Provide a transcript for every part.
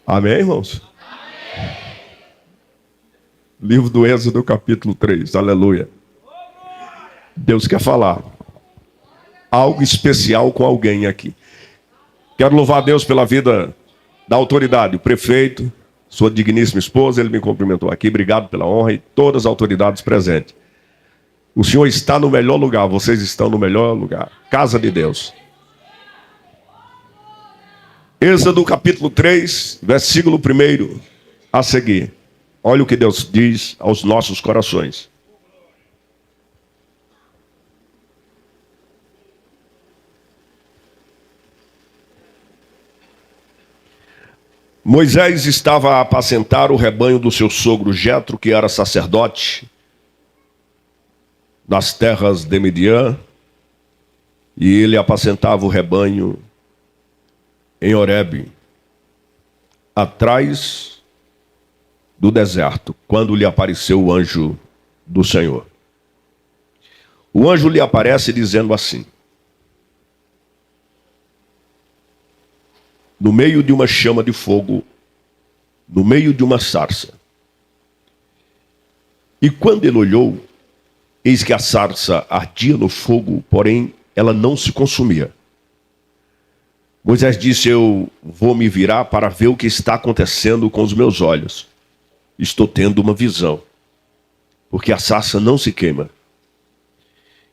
Amém, irmãos? Livro do Êxodo, capítulo 3. Aleluia. Deus quer falar algo especial com alguém aqui. Quero louvar a Deus pela vida da autoridade, o prefeito, sua digníssima esposa, ele me cumprimentou aqui. Obrigado pela honra e todas as autoridades presentes. O Senhor está no melhor lugar, vocês estão no melhor lugar. Casa de Deus. Êxodo capítulo 3, versículo 1 a seguir. Olha o que Deus diz aos nossos corações. Moisés estava a apacentar o rebanho do seu sogro Jetro, que era sacerdote nas terras de Midian, e ele apacentava o rebanho em Horebe, atrás do deserto, quando lhe apareceu o anjo do Senhor. O anjo lhe aparece dizendo assim: no meio de uma chama de fogo, no meio de uma sarça. E quando ele olhou, eis que a sarça ardia no fogo, porém ela não se consumia. Moisés disse: eu vou me virar para ver o que está acontecendo com os meus olhos. Estou tendo uma visão, porque a sarça não se queima.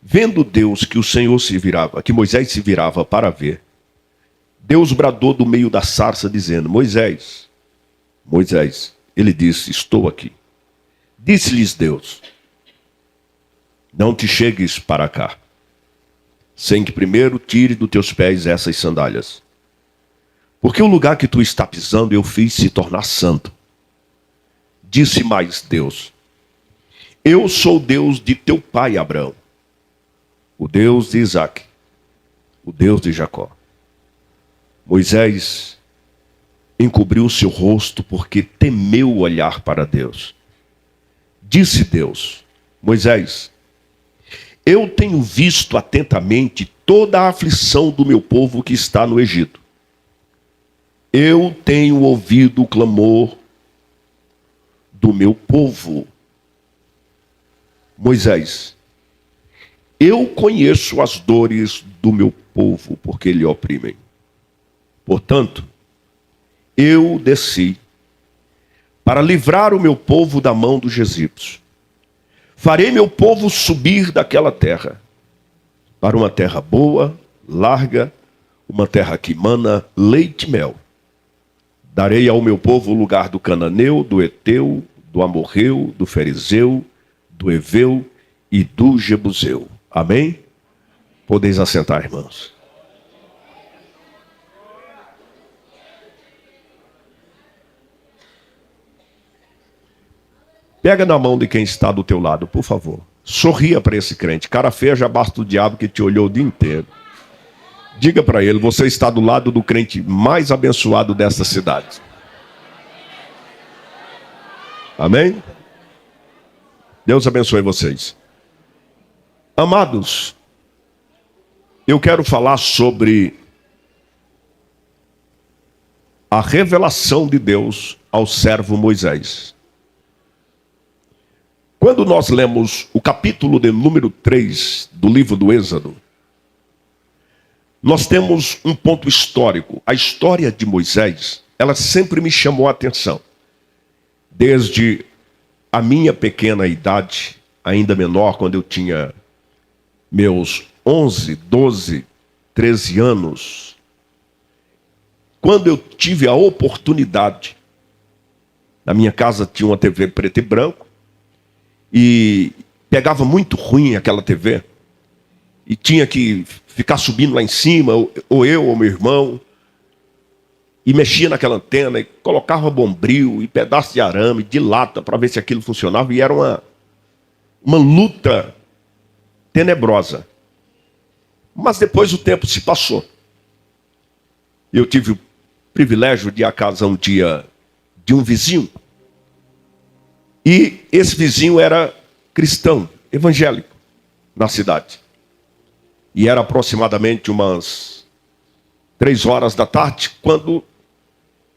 Vendo Deus que o Senhor se virava, que Moisés se virava para ver, Deus bradou do meio da sarça, dizendo: Moisés, Moisés. Ele disse: estou aqui. Disse-lhes Deus: não te chegues para cá, sem que primeiro tire dos teus pés essas sandálias. Porque o lugar que tu está pisando eu fiz se tornar santo. Disse mais Deus: eu sou o Deus de teu pai Abraão, o Deus de Isaque, o Deus de Jacó. Moisés encobriu o seu rosto porque temeu olhar para Deus. Disse Deus: Moisés, eu tenho visto atentamente toda a aflição do meu povo que está no Egito. Eu tenho ouvido o clamor do meu povo. Moisés, eu conheço as dores do meu povo, porque lhe oprimem. Portanto, eu desci para livrar o meu povo da mão dos egípcios. Farei meu povo subir daquela terra para uma terra boa, larga, uma terra que mana leite e mel. Darei ao meu povo o lugar do cananeu, do eteu, do amorreu, do ferizeu, do eveu e do jebuseu. Amém? Podeis assentar, irmãos. Pega na mão de quem está do teu lado, por favor. Sorria para esse crente. Cara feia já basta o diabo que te olhou o dia inteiro. Diga para ele: você está do lado do crente mais abençoado desta cidade. Amém? Deus abençoe vocês. Amados, eu quero falar sobre a revelação de Deus ao servo Moisés. Quando nós lemos o capítulo de número 3 do livro do Êxodo, nós temos um ponto histórico. A história de Moisés, ela sempre me chamou a atenção. Desde a minha pequena idade, ainda menor, quando eu tinha meus 11, 12, 13 anos, quando eu tive a oportunidade, na minha casa tinha uma TV preto e branco, e pegava muito ruim aquela TV, e tinha que ficar subindo lá em cima, ou eu ou meu irmão, e mexia naquela antena, e colocava bombril, e pedaço de arame, de lata, para ver se aquilo funcionava, e era uma luta tenebrosa. Mas depois o tempo se passou. Eu tive o privilégio de ir à casa um dia de um vizinho, e esse vizinho era cristão, evangélico, na cidade. E era aproximadamente umas 3 horas da tarde, quando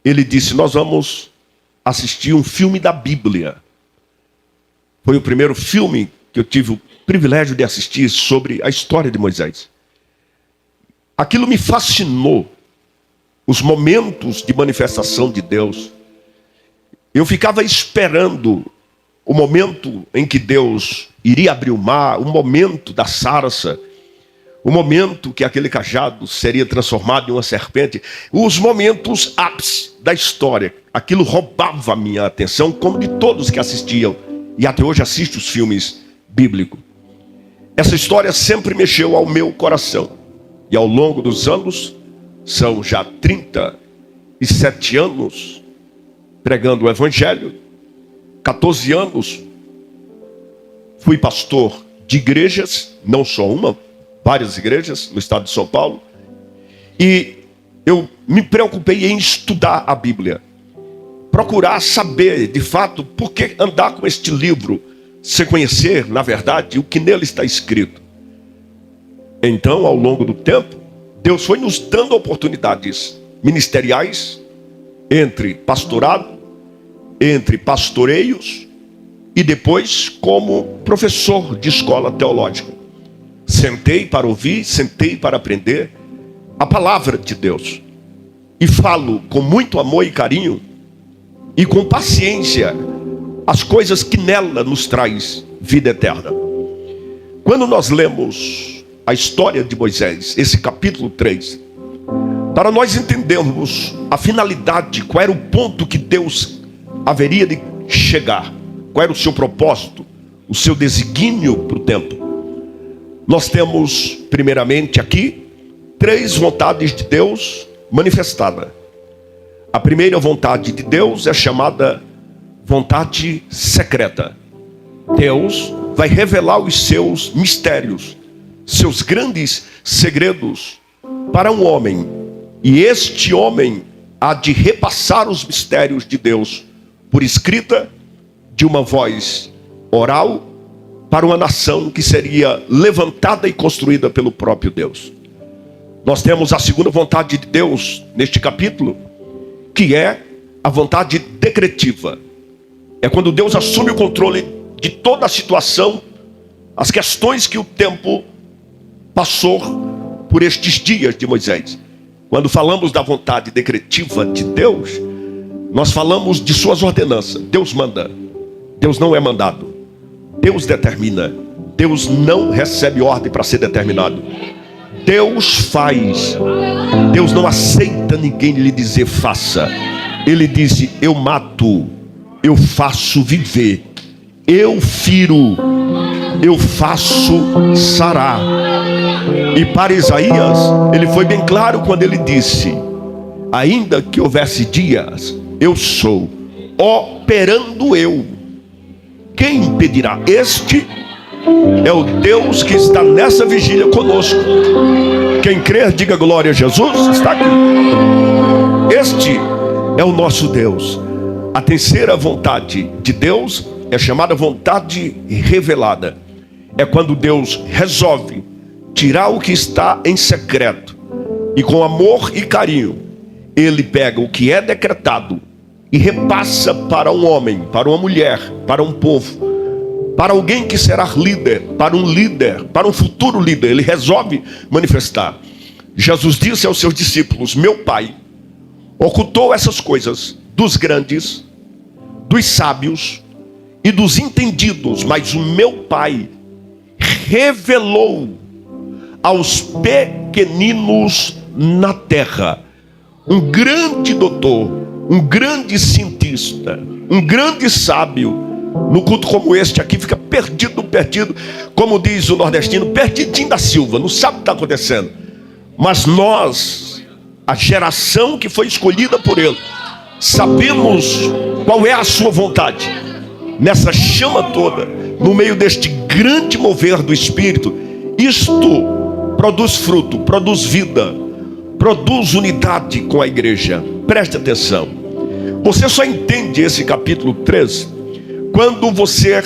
ele disse: nós vamos assistir um filme da Bíblia. Foi o primeiro filme que eu tive o privilégio de assistir sobre a história de Moisés. Aquilo me fascinou, os momentos de manifestação de Deus. Eu ficava esperando o momento em que Deus iria abrir o mar, o momento da sarça, o momento que aquele cajado seria transformado em uma serpente, os momentos ápice da história. Aquilo roubava a minha atenção, como de todos que assistiam, e até hoje assisto os filmes bíblicos. Essa história sempre mexeu ao meu coração. E ao longo dos anos, são já 37 anos pregando o Evangelho, 14 anos fui pastor de igrejas, não só uma, várias igrejas no estado de São Paulo, e eu me preocupei em estudar a Bíblia, procurar saber de fato por que andar com este livro sem conhecer, na verdade, o que nele está escrito. Então, ao longo do tempo, Deus foi nos dando oportunidades ministeriais, entre pastorado, entre pastoreios, e depois como professor de escola teológica. Sentei para ouvir, sentei para aprender a palavra de Deus. E falo com muito amor e carinho, e com paciência, as coisas que nela nos traz vida eterna. Quando nós lemos a história de Moisés, esse capítulo 3, para nós entendermos a finalidade, qual era o ponto que Deus haveria de chegar, qual era o seu propósito, o seu desígnio para o tempo. Nós temos, primeiramente aqui, 3 vontades de Deus manifestadas. A primeira vontade de Deus é chamada vontade secreta. Deus vai revelar os seus mistérios, seus grandes segredos para um homem. E este homem há de repassar os mistérios de Deus por escrita, de uma voz oral, para uma nação que seria levantada e construída pelo próprio Deus. Nós temos a segunda vontade de Deus neste capítulo, que é a vontade decretiva. É quando Deus assume o controle de toda a situação, as questões que o tempo passou por estes dias de Moisés. Quando falamos da vontade decretiva de Deus, nós falamos de suas ordenanças. Deus manda, Deus não é mandado. Deus determina, Deus não recebe ordem para ser determinado. Deus faz, Deus não aceita ninguém lhe dizer faça. Ele diz: eu mato, eu faço viver, eu firo, eu faço sarar. E para Isaías, ele foi bem claro quando ele disse: ainda que houvesse dias, eu sou, operando eu. Quem impedirá? Este é o Deus que está nessa vigília conosco. Quem crer, diga glória a Jesus. Está aqui. Este é o nosso Deus. A terceira vontade de Deus é chamada vontade revelada. É quando Deus resolve tirar o que está em secreto, e com amor e carinho Ele pega o que é decretado e repassa para um homem, para uma mulher, para um povo, para alguém que será líder, para um futuro líder. Ele resolve manifestar. Jesus disse aos seus discípulos: meu Pai ocultou essas coisas dos grandes, dos sábios e dos entendidos, mas o meu Pai revelou aos pequeninos na terra. Um grande doutor, um grande cientista, um grande sábio, no culto como este aqui, fica perdido, como diz o nordestino, perdidinho da Silva, não sabe o que está acontecendo. Mas nós, a geração que foi escolhida por Ele, sabemos qual é a sua vontade. Nessa chama toda, no meio deste grande mover do Espírito, isto produz fruto, produz vida, produz unidade com a igreja. Preste atenção. Você só entende esse capítulo 3 quando você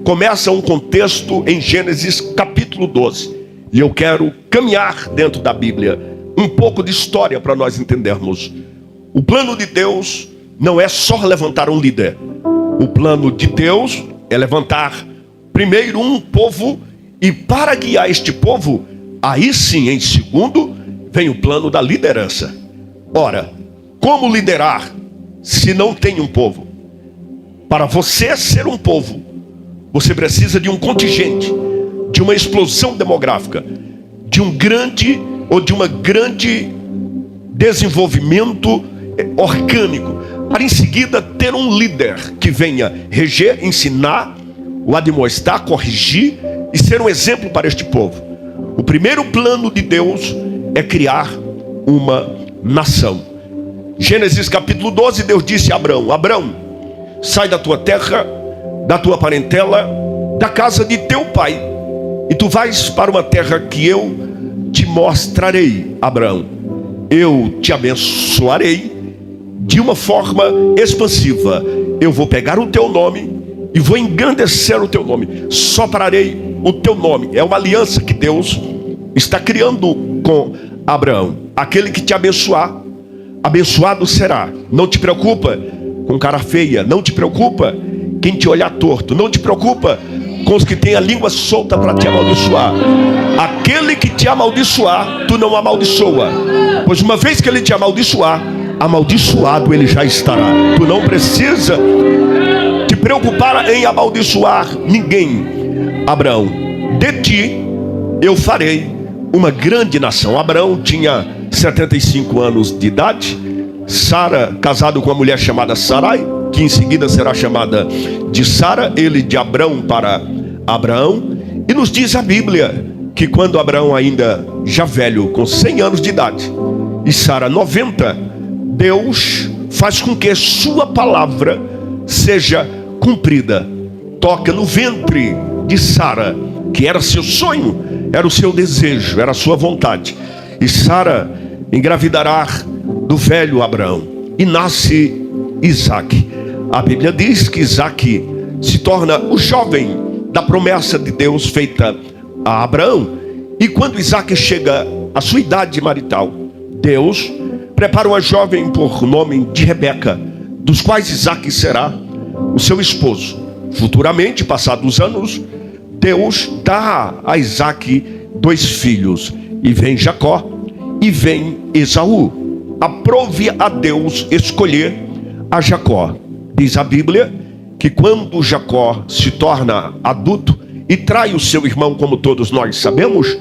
começa um contexto em Gênesis capítulo 12. E eu quero caminhar dentro da Bíblia um pouco de história para nós entendermos O plano de Deus não é só levantar um líder. O plano de Deus é levantar primeiro um povo, e para guiar este povo, aí sim, em segundo, vem o plano da liderança. Ora, como liderar se não tem um povo? Para você ser um povo, você precisa de um contingente, de uma explosão demográfica, de um grande ou de uma grande desenvolvimento orgânico, para em seguida ter um líder que venha reger, ensinar, o admoestar, corrigir e ser um exemplo para este povo. O primeiro plano de Deus é criar uma nação. Gênesis capítulo 12, Deus disse a Abrão: Abrão, sai da tua terra, da tua parentela, da casa de teu pai, e tu vais para uma terra que eu te mostrarei. Abrão, eu te abençoarei de uma forma expansiva. Eu vou pegar o teu nome e vou engrandecer o teu nome. Soprarei o teu nome. É uma aliança que Deus está criando com Abraão. Aquele que te abençoar, abençoado será. Não te preocupa com cara feia. Não te preocupa quem te olhar torto. Não te preocupa com os que têm a língua solta para te amaldiçoar. Aquele que te amaldiçoar, tu não amaldiçoa, pois uma vez que ele te amaldiçoar, amaldiçoado ele já estará. Tu não precisa te preocupar em amaldiçoar ninguém. Abraão, de ti eu farei uma grande nação. Abraão tinha 75 anos de idade. Sara, casado com uma mulher chamada Sarai, que em seguida será chamada de Sara, ele de Abrão para Abraão. E nos diz a Bíblia que quando Abraão ainda já velho, com 100 anos de idade, e Sara 90, Deus faz com que sua palavra seja cumprida. Toca no ventre de Sara, que era seu sonho, era o seu desejo, era a sua vontade. E Sara engravidará do velho Abraão, e nasce Isaque. A Bíblia diz que Isaque se torna o jovem da promessa de Deus feita a Abraão. E quando Isaque chega à sua idade marital, Deus prepara uma jovem por nome de Rebeca, dos quais Isaque será o seu esposo. Futuramente, passados os anos, Deus dá a Isaque 2 filhos, e vem Jacó e vem Esaú. Aprove a Deus escolher a Jacó. Diz a Bíblia que quando Jacó se torna adulto e trai o seu irmão, como todos nós sabemos,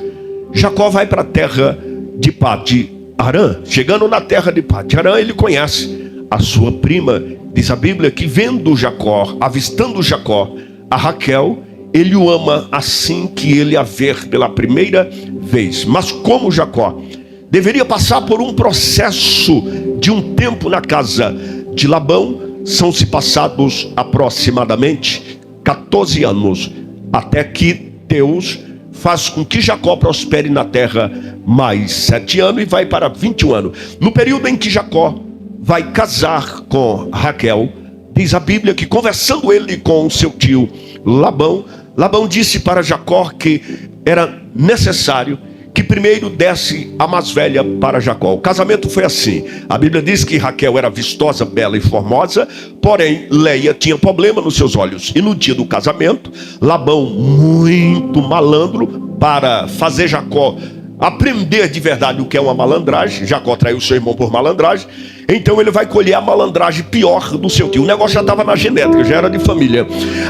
Jacó vai para a terra de Pati-Arã. Chegando na terra de Pati-Arã, ele conhece a sua prima. Diz a Bíblia que vendo Jacó, avistando Jacó a Raquel, ele o ama assim que ele a ver pela primeira vez. Mas como Jacó deveria passar por um processo de um tempo na casa de Labão, são-se passados aproximadamente 14 anos, até que Deus faz com que Jacó prospere na terra mais 7 anos e vai para 21 anos. No período em que Jacó vai casar com Raquel, diz a Bíblia que conversando ele com seu tio Labão, Labão disse para Jacó que era necessário que primeiro desse a mais velha para Jacó. O casamento foi assim. A Bíblia diz que Raquel era vistosa, bela e formosa, porém Leia tinha problema nos seus olhos. E no dia do casamento, Labão, muito malandro, para fazer Jacó aprender de verdade o que é uma malandragem. Jacó traiu seu irmão por malandragem. Então ele vai colher a malandragem pior do seu tio. O negócio já estava na genética, já era de família.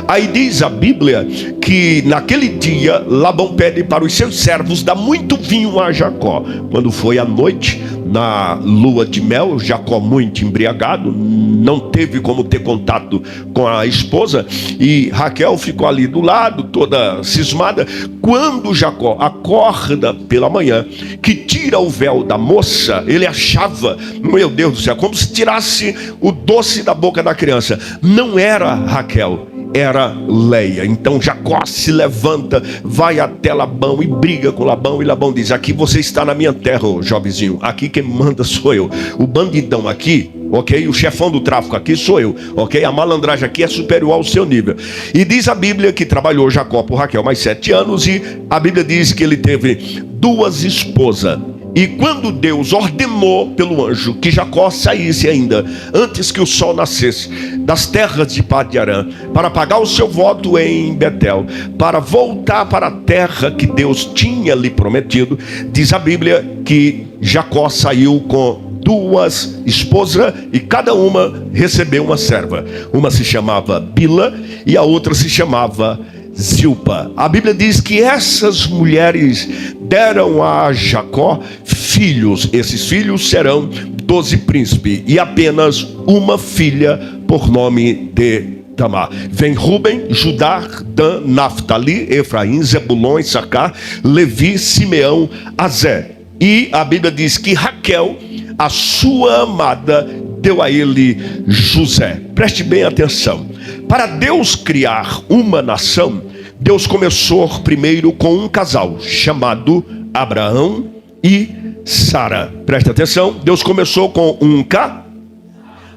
Aí diz a Bíblia que naquele dia Labão pede para os seus servos dar muito vinho a Jacó. Quando foi à noite, na lua de mel, Jacó muito embriagado, não teve como ter contato com a esposa, e Raquel ficou ali do lado, toda cismada. Quando Jacó acorda pela manhã, que tira o véu da moça, ele achava, meu Deus do céu, como se tirasse o doce da boca da criança. Não era Raquel, era Leia. Então Jacó se levanta, vai até Labão e briga com Labão. E Labão diz: aqui você está na minha terra, ô jovenzinho. Aqui quem manda sou eu. O bandidão aqui, ok? O chefão do tráfico aqui sou eu, ok? A malandragem aqui é superior ao seu nível. E diz a Bíblia que trabalhou Jacó por Raquel mais 7 anos. E a Bíblia diz que ele teve 2 esposas. E quando Deus ordenou pelo anjo que Jacó saísse ainda, antes que o sol nascesse, das terras de Padan-Aram, para pagar o seu voto em Betel, para voltar para a terra que Deus tinha lhe prometido, diz a Bíblia que Jacó saiu com 2 esposas e cada uma recebeu uma serva. Uma se chamava Bila e a outra se chamava Zilpa. A Bíblia diz que essas mulheres deram a Jacó filhos. Esses filhos serão 12 príncipes e apenas uma filha por nome de Tamar. Vem Ruben, Judá, Dan, Naftali, Efraim, Zebulon, Issacar, Levi, Simeão, Azé. E a Bíblia diz que Raquel, a sua amada, deu a ele José. Preste bem atenção. Para Deus criar uma nação, Deus começou primeiro com um casal chamado Abraão e Sara. Preste atenção. Deus começou com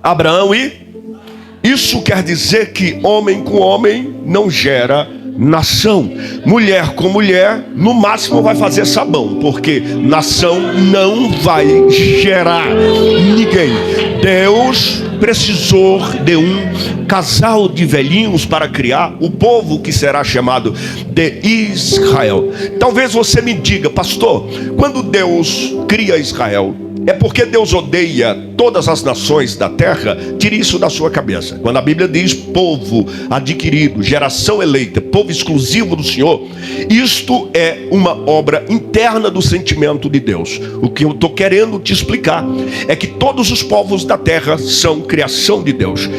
Abraão e... Isso quer dizer que homem com homem não gera nação. Mulher com mulher, no máximo vai fazer sabão, porque nação não vai gerar ninguém. Deus precisou de um casal de velhinhos para criar o povo que será chamado de Israel. Talvez você me diga, pastor, quando Deus cria Israel, é porque Deus odeia todas as nações da terra? Tire isso da sua cabeça. Quando a Bíblia diz povo adquirido, geração eleita, povo exclusivo do Senhor, isto é uma obra interna do sentimento de Deus. O que eu estou querendo te explicar é que todos os povos da terra são criação de Deus.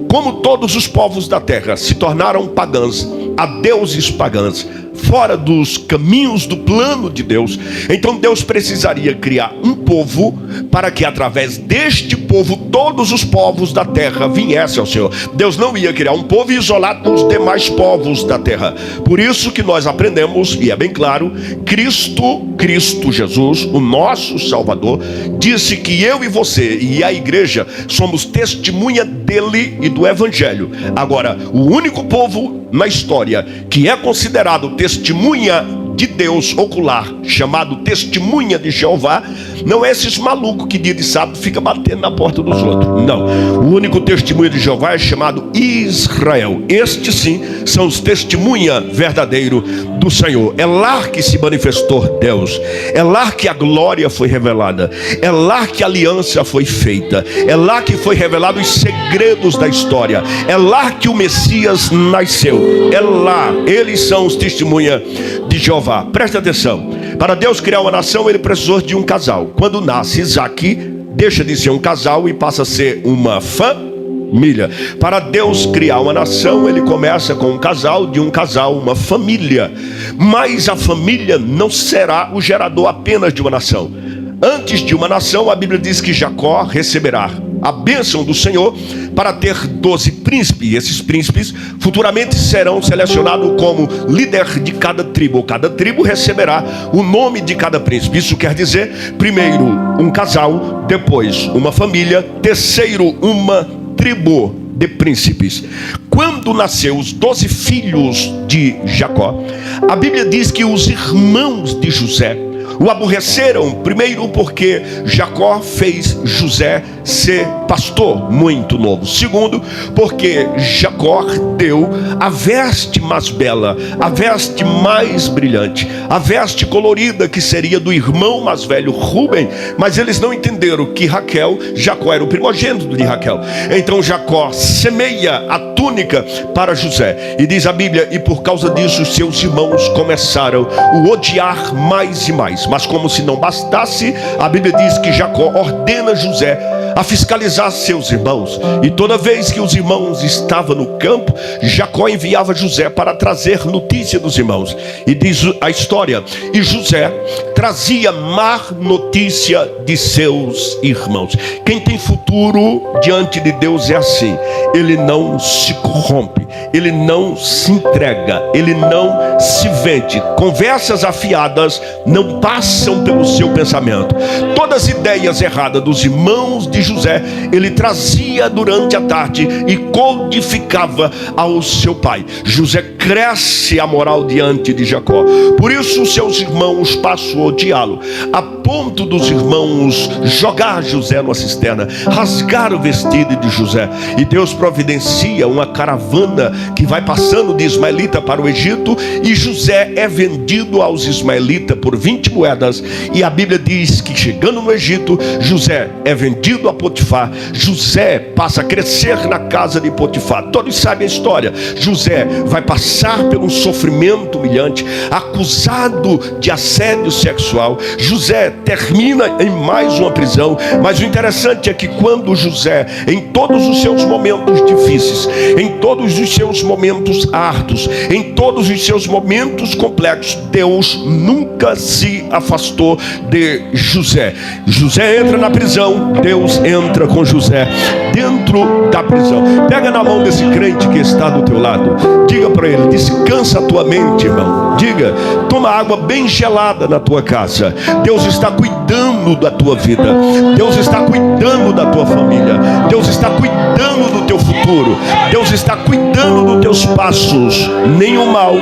Como todos os povos da terra se tornaram pagãos, a deuses pagãos, fora dos caminhos do plano de Deus, então Deus precisaria criar um povo para que através deste povo todos os povos da terra viessem ao Senhor. Deus não ia criar um povo e isolar dos demais povos da terra. Por isso que nós aprendemos, e é bem claro, Cristo Jesus, o nosso Salvador, disse que eu e você e a igreja somos testemunha dele e do Evangelho. Agora, o único povo na história que é considerado testemunha de Deus ocular, chamado testemunha de Jeová, não é esses malucos que dia de sábado fica batendo na porta dos outros. Não, o único testemunha de Jeová é chamado Israel. Estes sim são os testemunha verdadeiro do Senhor. É lá que se manifestou Deus, é lá que a glória foi revelada, é lá que a aliança foi feita, é lá que foi revelado os segredos da história, é lá que o Messias nasceu, é lá. Eles são os testemunha de Jeová. Presta atenção. Para Deus criar uma nação, ele precisou de um casal. Quando nasce Isaac, deixa de ser um casal e passa a ser uma família. Para Deus criar uma nação, ele começa com um casal, de um casal, uma família. Mas a família não será o gerador apenas de uma nação. Antes de uma nação, a Bíblia diz que Jacó receberá a bênção do Senhor para ter 12 príncipes. E esses príncipes futuramente serão selecionados como líder de cada tribo. Cada tribo receberá o nome de cada príncipe. Isso quer dizer, primeiro um casal, depois uma família, terceiro uma tribo de príncipes. Quando nasceu os 12 filhos de Jacó, a Bíblia diz que os irmãos de José o aborreceram, primeiro porque Jacó fez José ser pastor muito novo. Segundo, porque Jacó deu a veste mais bela, a veste mais brilhante, a veste colorida que seria do irmão mais velho Ruben. Mas eles não entenderam que Jacó era o primogênito de Raquel. Então Jacó semeia a túnica para José. E diz a Bíblia, e por causa disso seus irmãos começaram a odiar mais e mais. Mas como se não bastasse, a Bíblia diz que Jacó ordena José a fiscalizar seus irmãos. E toda vez que os irmãos estavam no campo, Jacó enviava José para trazer notícia dos irmãos. E diz a história, e José trazia má notícia de seus irmãos. Quem tem futuro diante de Deus é assim. Ele não se corrompe, ele não se entrega, ele não se vende. Conversas afiadas não passam pelo seu pensamento. Todas as ideias erradas dos irmãos de José, ele trazia durante a tarde e codificava ao seu pai. José cresce a moral diante de Jacó. Por isso seus irmãos passam a odiá-lo, a ponto dos irmãos jogar José numa cisterna, rasgar o vestido de José. E Deus providencia uma caravana que vai passando de ismaelita para o Egito, e José é vendido aos ismaelitas por 20 moedas. E a Bíblia diz que chegando no Egito, José é vendido a Potifar. José passa a crescer na casa de Potifar. Todos sabem a história. José vai passar por um sofrimento humilhante, acusado de assédio sexual. José termina em mais uma prisão. Mas o interessante é que quando José, em todos os seus momentos difíceis, em todos os seus momentos árduos, em todos os seus momentos complexos, Deus nunca se afastou de José. José entra na prisão, Deus entra com José dentro da prisão. Pega na mão desse crente que está do teu lado, diga para ele: descansa a tua mente, irmão. Diga: toma água bem gelada na tua casa. Deus está cuidando da tua vida, Deus está cuidando da tua família, Deus está cuidando do teu futuro, Deus está cuidando dos teus passos. Nenhum mal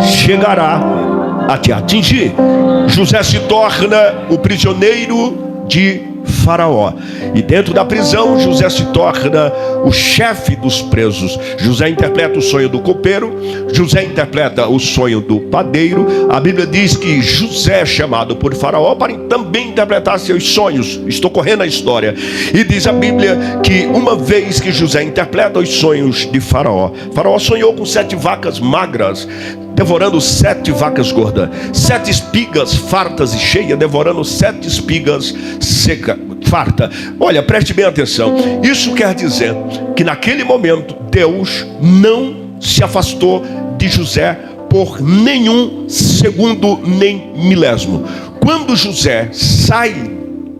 chegará a te atingir. José se torna o prisioneiro de Faraó, e dentro da prisão José se torna o chefe dos presos. José interpreta o sonho do copeiro, José interpreta o sonho do padeiro. A Bíblia diz que José é chamado por Faraó para também interpretar seus sonhos. Estou correndo a história. E diz a Bíblia que uma vez que José interpreta os sonhos de Faraó, Faraó sonhou com 7 vacas magras devorando 7 vacas gordas, 7 espigas fartas e cheias devorando 7 espigas secas, farta. Olha, preste bem atenção. Isso quer dizer que naquele momento Deus não se afastou de José por nenhum segundo nem milésimo. Quando José sai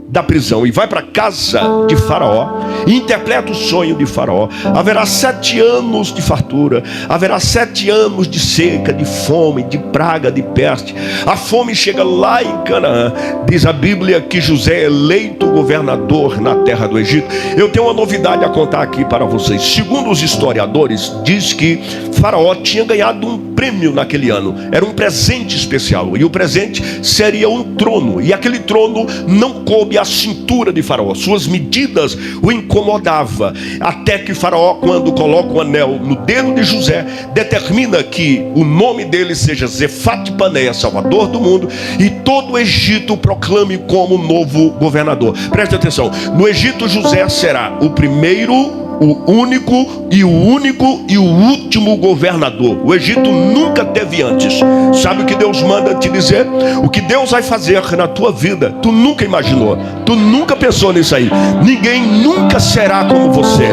da prisão e vai para a casa de Faraó e interpreta o sonho de Faraó, haverá 7 anos de fartura, haverá 7 anos de seca, de fome, de praga, de peste. A fome chega lá em Canaã. Diz a Bíblia que José é eleito governador na terra do Egito. Eu tenho uma novidade a contar aqui para vocês. Segundo os historiadores, diz que Faraó tinha ganhado um prêmio naquele ano. Era um presente especial, e o presente seria um trono, e aquele trono não coube à cintura de Faraó. Suas medidas o incomodava, até que Faraó, quando coloca o anel no dedo de José, determina que o nome dele seja Zefat-Paneia, Salvador do mundo, e todo o Egito o proclame como novo governador. Preste atenção: no Egito José será o primeiro, o único e o último governador. O Egito nunca teve antes. Sabe o que Deus manda te dizer? O que Deus vai fazer na tua vida, tu nunca imaginou, tu nunca pensou nisso aí. Ninguém nunca será como você,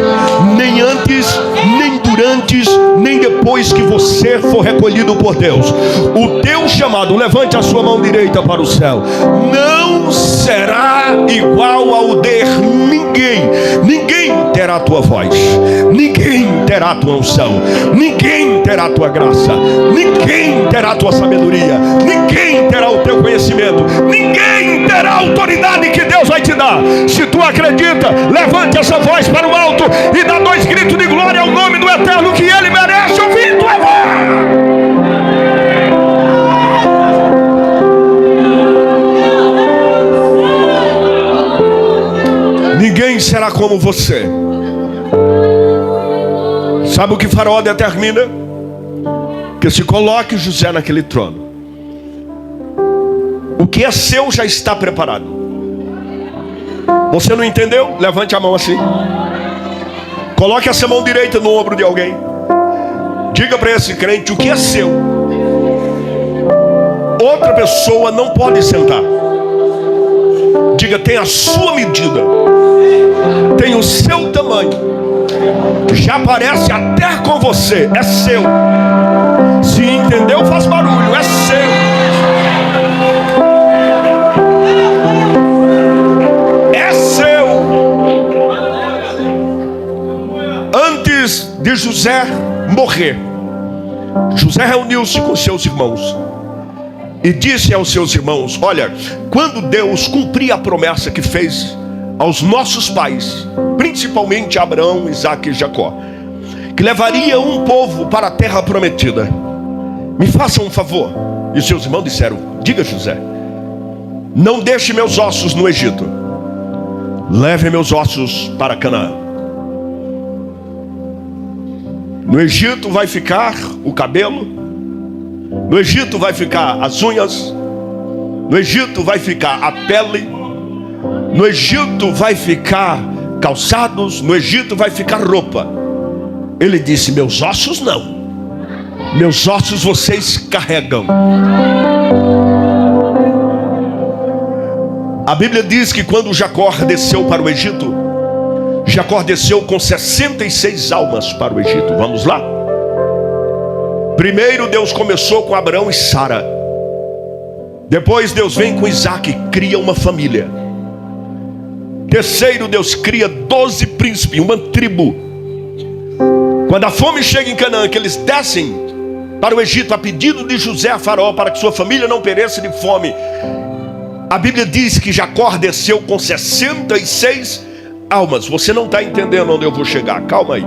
nem antes, nem durante, nem depois que você for recolhido por Deus. O teu chamado, levante a sua mão direita para o céu, não será igual ao de ninguém. Ninguém terá a tua voz, ninguém terá a tua unção, ninguém terá a tua graça, ninguém terá a tua sabedoria, ninguém terá o teu conhecimento, ninguém terá a autoridade que Deus vai te dar. Se tu acredita, levante essa voz para o alto e dá 2 gritos de glória ao nome do Eterno, que Ele merece ouvir tua voz. Ninguém será como você. Sabe o que Faraó determina? Que se coloque José naquele trono. O que é seu já está preparado. Você não entendeu? Levante a mão assim. Coloque essa mão direita no ombro de alguém. Diga para esse crente: o que é seu, outra pessoa não pode sentar. Diga: tem a sua medida, tem o seu tamanho, já parece até com você. É seu. Se entendeu, faz barulho. É seu. É seu. Antes de José morrer, José reuniu-se com seus irmãos e disse aos seus irmãos: olha, quando Deus cumprir a promessa que fez aos nossos pais, principalmente Abraão, Isaque e Jacó, que levaria um povo para a terra prometida, me façam um favor. E os seus irmãos disseram: diga, José. não deixe meus ossos no Egito, leve meus ossos para Canaã. No Egito vai ficar o cabelo, no Egito vai ficar as unhas, no Egito vai ficar a pele, no Egito vai ficar calçados, no Egito vai ficar roupa. Ele disse: meus ossos não, meus ossos vocês carregam. A Bíblia diz que quando Jacó desceu para o Egito, Jacó desceu com 66 almas para o Egito. Vamos lá. Primeiro Deus começou com Abraão e Sara. Depois Deus vem com Isaac e cria uma família. Terceiro, Deus cria 12 príncipes, uma tribo. Quando a fome chega em Canaã, que eles descem para o Egito a pedido de José a Faraó, para que sua família não pereça de fome, a Bíblia diz que Jacó desceu com 66 almas. Você não está entendendo onde eu vou chegar, calma aí.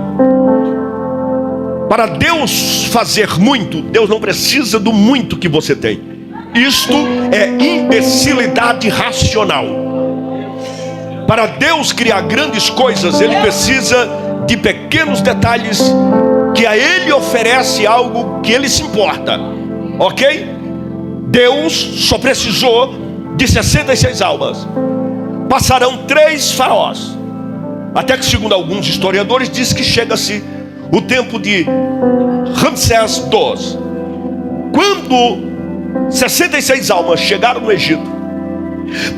Para Deus fazer muito, Deus não precisa do muito que você tem. Isto é imbecilidade racional. Para Deus criar grandes coisas, Ele precisa de pequenos detalhes, que a Ele oferece algo que Ele se importa, ok? Deus só precisou de 66 almas. Passarão 3 faraós, até que, segundo alguns historiadores, diz que chega-se o tempo de Ramsés II. Quando 66 almas chegaram no Egito,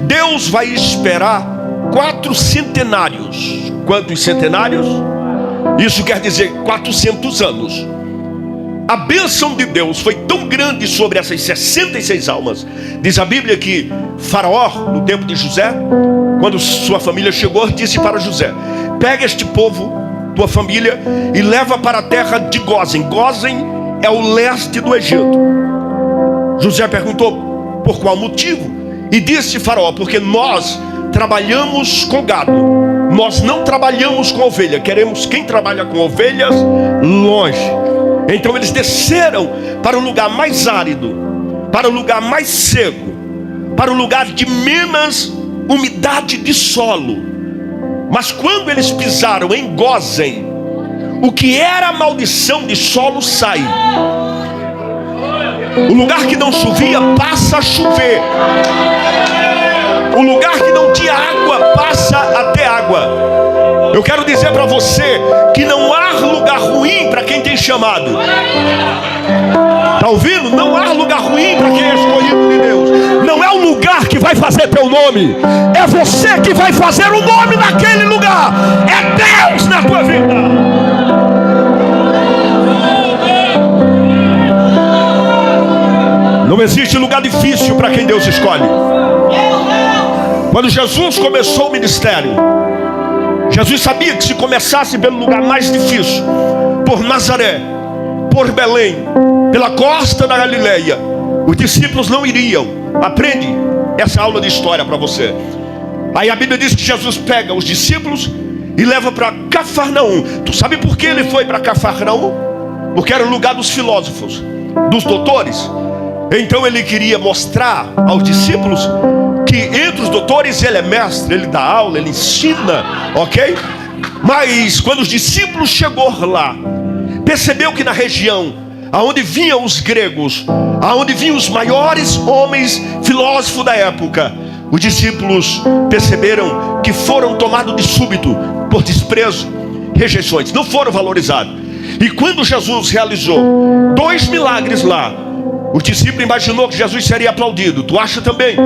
Deus vai esperar 4 centenários. Quantos centenários? Isso quer dizer 400 anos. A bênção de Deus foi tão grande sobre essas 66 almas. Diz a Bíblia que Faraó, no tempo de José, quando sua família chegou, disse para José: pega este povo, tua família, e leva para a terra de Gósen. Gósen é o leste do Egito. José perguntou: por qual motivo? E disse Faraó: porque nós trabalhamos com gado, nós não trabalhamos com ovelha. Queremos quem trabalha com ovelhas longe. Então eles desceram para o lugar mais árido, para o lugar mais seco, para o lugar de menos umidade de solo. Mas quando eles pisaram em Gósen, o que era maldição de solo sai. O lugar que não chovia passa a chover. O lugar que não tinha água passa a ter água. Eu quero dizer para você que não há lugar ruim para quem tem chamado. Está ouvindo? Não há lugar ruim para quem é escolhido de Deus. Não é o lugar que vai fazer teu nome, é você que vai fazer o nome naquele lugar. É Deus na tua vida. Não existe lugar difícil para quem Deus escolhe. Quando Jesus começou o ministério, Jesus sabia que se começasse pelo lugar mais difícil, por Nazaré, por Belém, pela costa da Galileia, os discípulos não iriam. Aprende essa aula de história para você. Aí a Bíblia diz que Jesus pega os discípulos e leva para Cafarnaum. Tu sabe por que ele foi para Cafarnaum? Porque era o lugar dos filósofos, dos doutores. Então ele queria mostrar aos discípulos que entre os doutores ele é mestre, ele dá aula, ele ensina, ok? Mas quando os discípulos chegou lá, percebeu que na região aonde vinham os gregos, aonde vinham os maiores homens filósofos da época, os discípulos perceberam que foram tomados de súbito por desprezo, rejeições, não foram valorizados. E quando Jesus realizou 2 milagres lá, o discípulo imaginou que Jesus seria aplaudido. Tu acha também?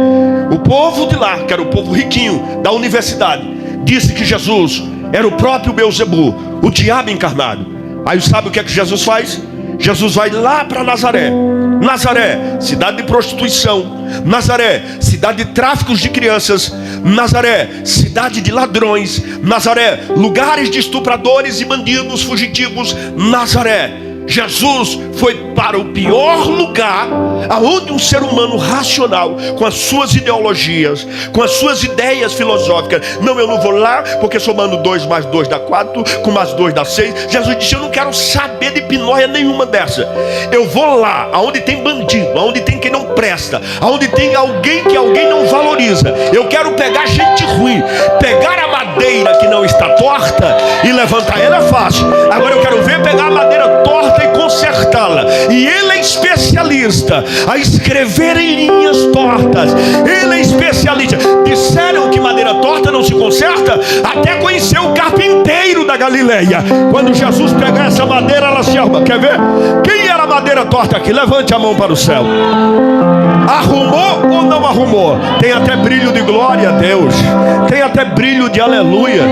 O povo de lá, que era o povo riquinho da universidade, disse que Jesus era o próprio Beelzebu, o diabo encarnado. Aí sabe o que é que Jesus faz? Jesus vai lá para Nazaré. Nazaré, cidade de prostituição. Nazaré, cidade de tráficos de crianças. Nazaré, cidade de ladrões. Nazaré, lugares de estupradores e bandidos fugitivos. Nazaré, Jesus foi para o pior lugar aonde um ser humano racional, com as suas ideologias, com as suas ideias filosóficas, não, eu não vou lá porque somando 2 mais 2 dá 4, com mais 2 dá 6. Jesus disse: eu não quero saber de pinóia nenhuma dessa. Eu vou lá aonde tem bandido, aonde tem quem não presta, aonde tem alguém que alguém não valoriza. Eu quero pegar gente ruim, pegar a madeira que não está torta e levantar ela é fácil. Agora eu quero ver pegar a madeira torta e consertá-la. E ele é especialista a escrever em linhas tortas. Ele é especialista. Disseram que madeira torta não se conserta, até conhecer o carpinteiro da Galileia. Quando Jesus pegar essa madeira, ela se arruma. Quer ver? Quem era a madeira torta aqui? Levante a mão para o céu. Arrumou ou não arrumou? Tem até brilho de glória a Deus, tem até brilho de aleluia.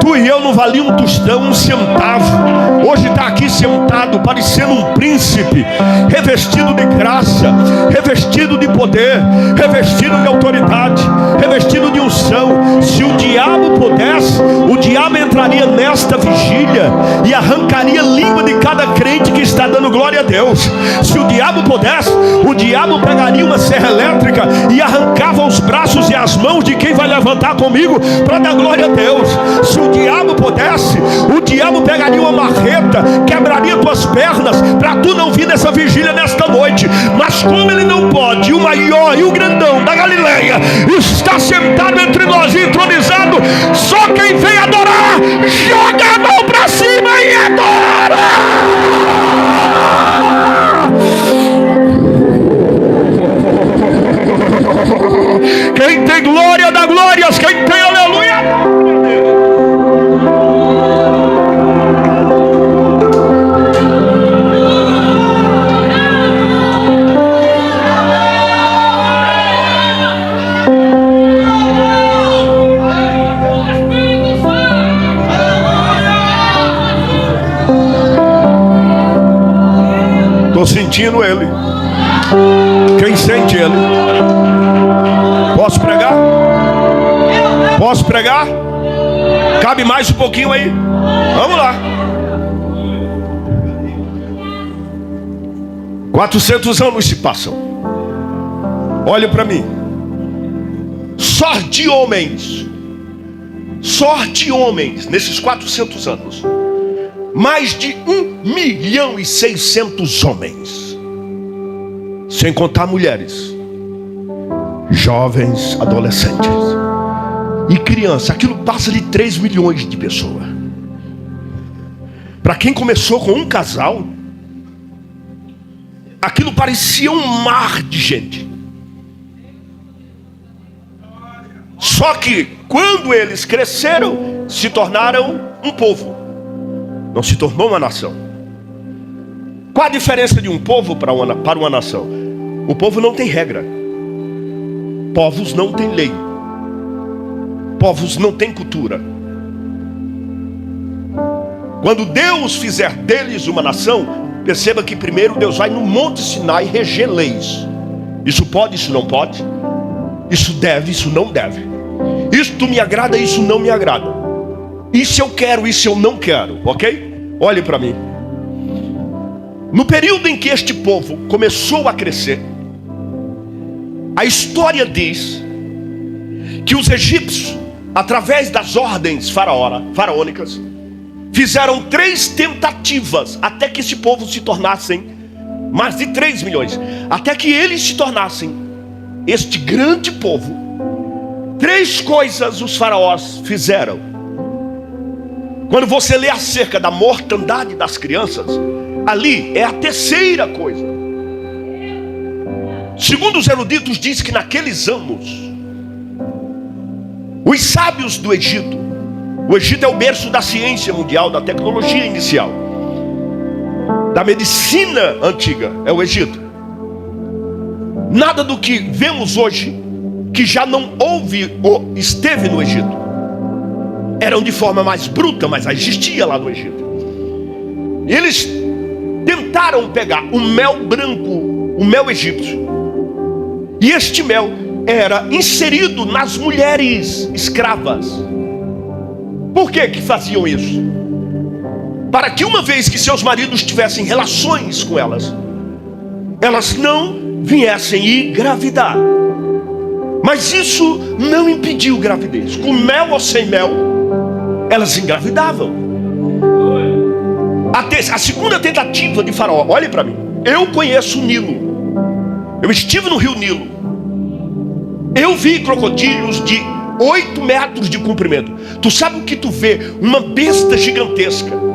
Tu e eu não valia um tostão, um centavo. Hoje está aqui sentado parecendo um príncipe, revestido de graça, revestido de poder, revestido de autoridade, revestido de unção. Se o diabo pudesse, o diabo entraria nesta vigília e arrancaria a língua de cada crente que está dando glória a Deus. Se o diabo pudesse, o diabo pegaria uma serra elétrica e arrancava os braços e as mãos de quem vai levantar comigo para dar glória a Deus. Se o diabo pudesse, o diabo pegaria uma marreta, quebraria tuas pernas para tu não vir nessa vigília nesta noite. Mas como ele não pode, o maior e o grandão da Galileia está sentado entre nós, entronizado, só quem vem adorar joga a mão para cima e adora. Quem tem glória dá glórias, quem tem aleluia. Estou sentindo ele. Quem sente ele? Posso pregar? Posso pregar? Cabe mais um pouquinho aí. Vamos lá. 400 anos se passam. Olha para mim. Só de homens nesses 400 anos, mais de 1.600.000 homens, sem contar mulheres, jovens, adolescentes e crianças. Aquilo passa de 3 milhões de pessoas. Para quem começou com um casal, aquilo parecia um mar de gente. Só que quando eles cresceram, se tornaram um povo, não se tornou uma nação. Qual a diferença de um povo para uma nação? O povo não tem regra. Povos não têm lei. Povos não têm cultura. Quando Deus fizer deles uma nação, perceba que primeiro Deus vai no Monte Sinai reger leis. Isso pode, isso não pode. Isso deve, isso não deve. Isto me agrada, isso não me agrada. Isso eu quero, isso eu não quero, ok? Olhe para mim. No período em que este povo começou a crescer, a história diz que os egípcios, através das ordens faraônicas, fizeram 3 tentativas até que esse povo se tornassem mais de 3 milhões. Até que eles se tornassem este grande povo. 3 coisas os faraós fizeram. Quando você lê acerca da mortandade das crianças, ali é a terceira coisa. Segundo os eruditos, diz que naqueles anos, os sábios do Egito, o Egito é o berço da ciência mundial, da tecnologia inicial, da medicina antiga, é o Egito. Nada do que vemos hoje que já não houve ou esteve no Egito. Eram de forma mais bruta, mas existia lá no Egito. Eles tentaram pegar o mel branco, o mel egípcio, e este mel era inserido nas mulheres escravas. Por que faziam isso? para que uma vez que seus maridos tivessem relações com elas, elas não viessem engravidar. Mas isso não impediu gravidez. Com mel ou sem mel, elas engravidavam. A segunda tentativa de Faraó, olhe para mim. Eu conheço o Nilo. Eu estive no rio Nilo. Eu vi crocodilos de 8 metros de comprimento. Tu sabe o que tu vê? Uma besta gigantesca,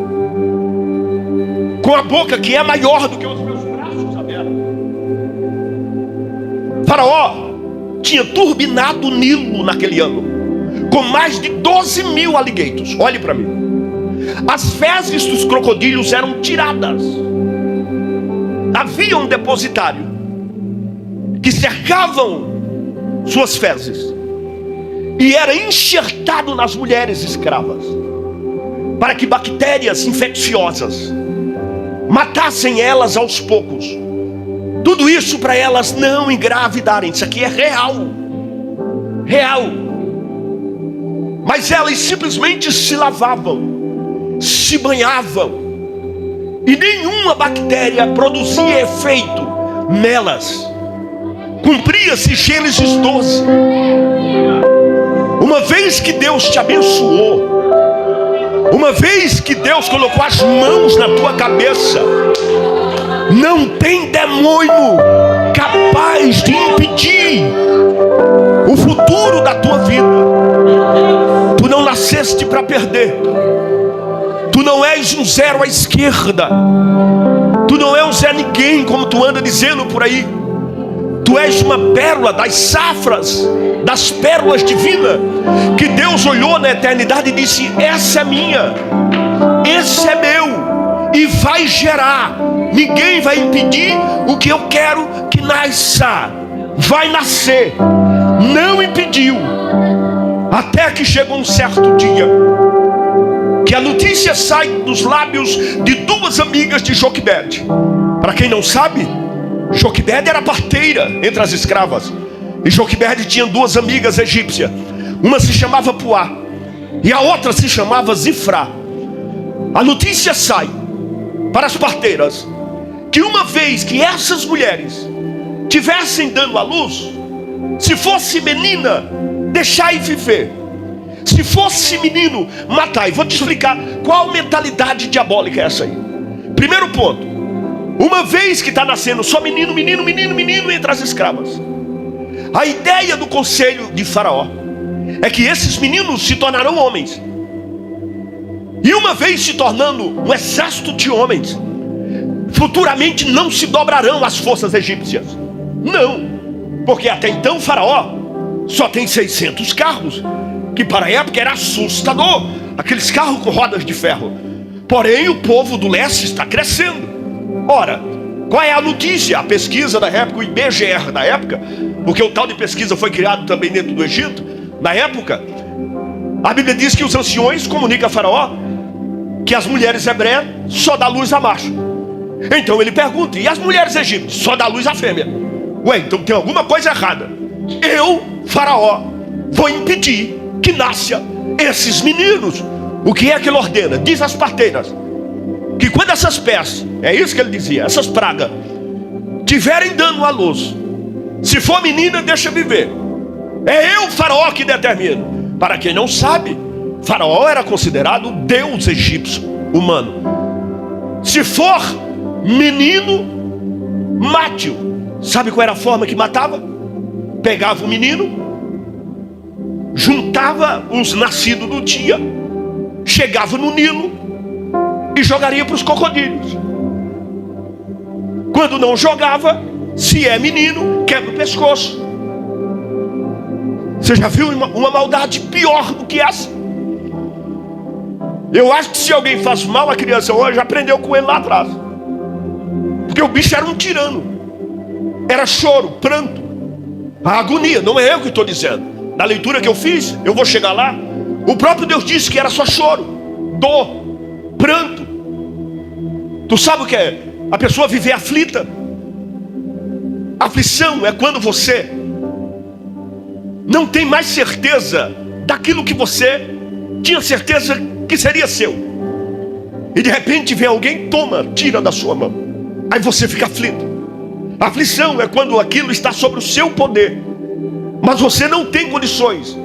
com a boca que é maior do que os meus braços abertos. Faraó tinha turbinado o Nilo naquele ano, com mais de 12 mil alligators. Olhe para mim. As fezes dos crocodilos eram tiradas. Havia um depositário que cercavam suas fezes e era enxertado nas mulheres escravas, para que bactérias infecciosas matassem elas aos poucos. Tudo isso para elas não engravidarem. Isso aqui é real. Real. Mas elas simplesmente se lavavam, se banhavam, e nenhuma bactéria produzia efeito nelas. Cumpria-se Gênesis 12. Uma vez que Deus te abençoou, uma vez que Deus colocou as mãos na tua cabeça, não tem demônio capaz de impedir o futuro da tua vida. Tu não nasceste para perder. Tu não és um zero à esquerda. Tu não és um Zé Ninguém, como tu anda dizendo por aí. Tu és uma pérola das safras, das pérolas divinas, que Deus olhou na eternidade e disse: essa é minha, esse é meu, e vai gerar. Ninguém vai impedir o que eu quero que nasça. Vai nascer. Não impediu. Até que chegou um certo dia que a notícia sai dos lábios de 2 amigas de Joquebede. Para quem não sabe, Joquebede era parteira entre as escravas. E Joquebede tinha 2 amigas egípcias. Uma se chamava Puá e a outra se chamava Zifrá. A notícia sai para as parteiras que uma vez que essas mulheres tivessem dando à luz, se fosse menina, deixai viver. Se fosse menino, matai. Vou te explicar qual mentalidade diabólica é essa aí. Primeiro ponto: uma vez que está nascendo só menino, menino, menino, menino entre as escravas, a ideia do conselho de Faraó é que esses meninos se tornarão homens. E uma vez se tornando um exército de homens, futuramente não se dobrarão às forças egípcias. Não, porque até então Faraó só tem 600 carros, que para a época era assustador, aqueles carros com rodas de ferro. Porém o povo do leste está crescendo. Ora, qual é a notícia? A pesquisa da época, o IBGE da época, porque o tal de pesquisa foi criado também dentro do Egito. Na época, a Bíblia diz que os anciões comunicam a Faraó que as mulheres hebreias só dá luz a macho. Então ele pergunta: e as mulheres egípcias? Só dá luz a fêmea. Ué, então tem alguma coisa errada. Eu, Faraó, vou impedir que nasça esses meninos. O que é que ele ordena? Diz às parteiras que quando essas pestes, é isso que ele dizia, essas pragas tiverem dando à luz, se for menina, deixa viver. É eu, Faraó, que determino. Para quem não sabe, Faraó era considerado o deus egípcio humano. Se for menino, mate-o. Sabe qual era a forma que matava? Pegava o menino, juntava os nascidos do dia, chegava no Nilo e jogaria para os crocodilos. Quando não jogava, se é menino, quebra o pescoço. Você já viu uma maldade pior do que essa? Eu acho que se alguém faz mal à criança hoje, já aprendeu com ele lá atrás. Porque o bicho era um tirano. Era choro, pranto, a agonia. Não é eu que estou dizendo. Na leitura que eu fiz, eu vou chegar lá. O próprio Deus disse que era só choro, dor, pranto. Tu sabe o que é a pessoa viver aflita? Aflição é quando você não tem mais certeza daquilo que você tinha certeza que seria seu. E de repente vem alguém, toma, tira da sua mão. Aí você fica aflito. A aflição é quando aquilo está sobre o seu poder, mas você não tem condições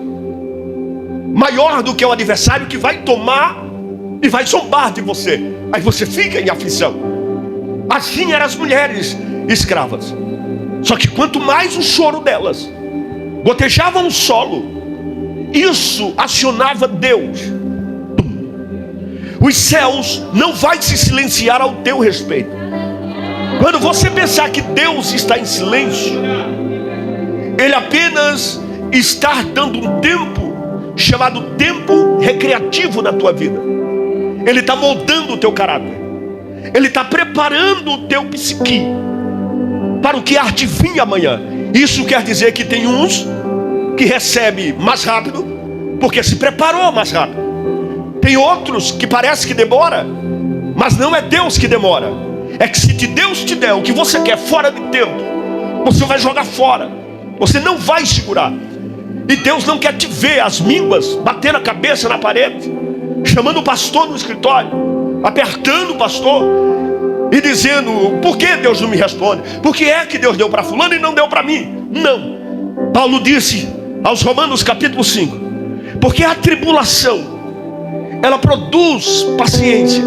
maior do que o adversário que vai tomar e vai zombar de você. Aí você fica em aflição. Assim eram as mulheres escravas. Só que quanto mais o choro delas gotejava no solo, isso acionava Deus. Os céus não vai se silenciar ao teu respeito. Quando você pensar que Deus está em silêncio, Ele apenas está dando um tempo chamado tempo recreativo na tua vida. Ele está moldando o teu caráter. Ele está preparando o teu psique para o que há de vir amanhã. Isso quer dizer que tem uns que recebem mais rápido, porque se preparou mais rápido. Tem outros que parece que demora, mas não é Deus que demora. É que se Deus te der o que você quer fora de tempo, você vai jogar fora. Você não vai segurar. E Deus não quer te ver as mínguas, batendo a cabeça na parede, chamando o pastor no escritório, apertando o pastor e dizendo: por que Deus não me responde? Por que é que Deus deu para fulano e não deu para mim? Não. Paulo disse aos Romanos capítulo 5: porque a tribulação, ela produz paciência,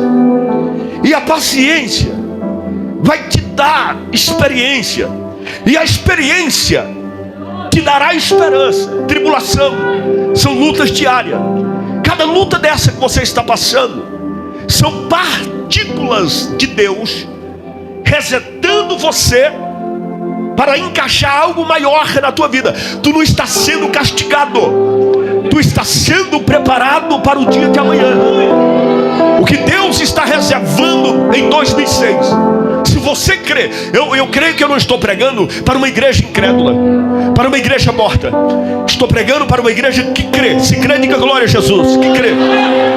e a paciência vai te dar experiência, e a experiência te dará esperança. Tribulação são lutas diárias. Cada luta dessa que você está passando são partículas de Deus resetando você para encaixar algo maior na tua vida. Tu não está sendo castigado, tu está sendo preparado para o dia de amanhã. O que Deus está reservando em 2006, se você crê, eu creio que eu não estou pregando para uma igreja incrédula, para uma igreja morta. Estou pregando para uma igreja que crê. Se crê, diga glória a Jesus. Que crê,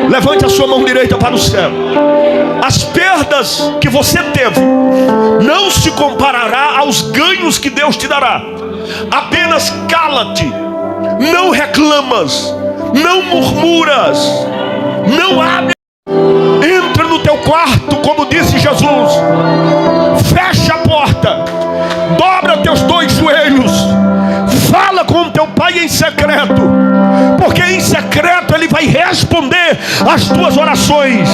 levante a sua mão direita para o céu. As perdas que você teve não se comparará aos ganhos que Deus te dará. Apenas cala-te, não reclamas, não murmuras, não abre. Entra no teu quarto, como disse Jesus, fecha a porta, dobra teus dois joelhos, fala com teu pai em secreto, porque em secreto ele vai responder às tuas orações.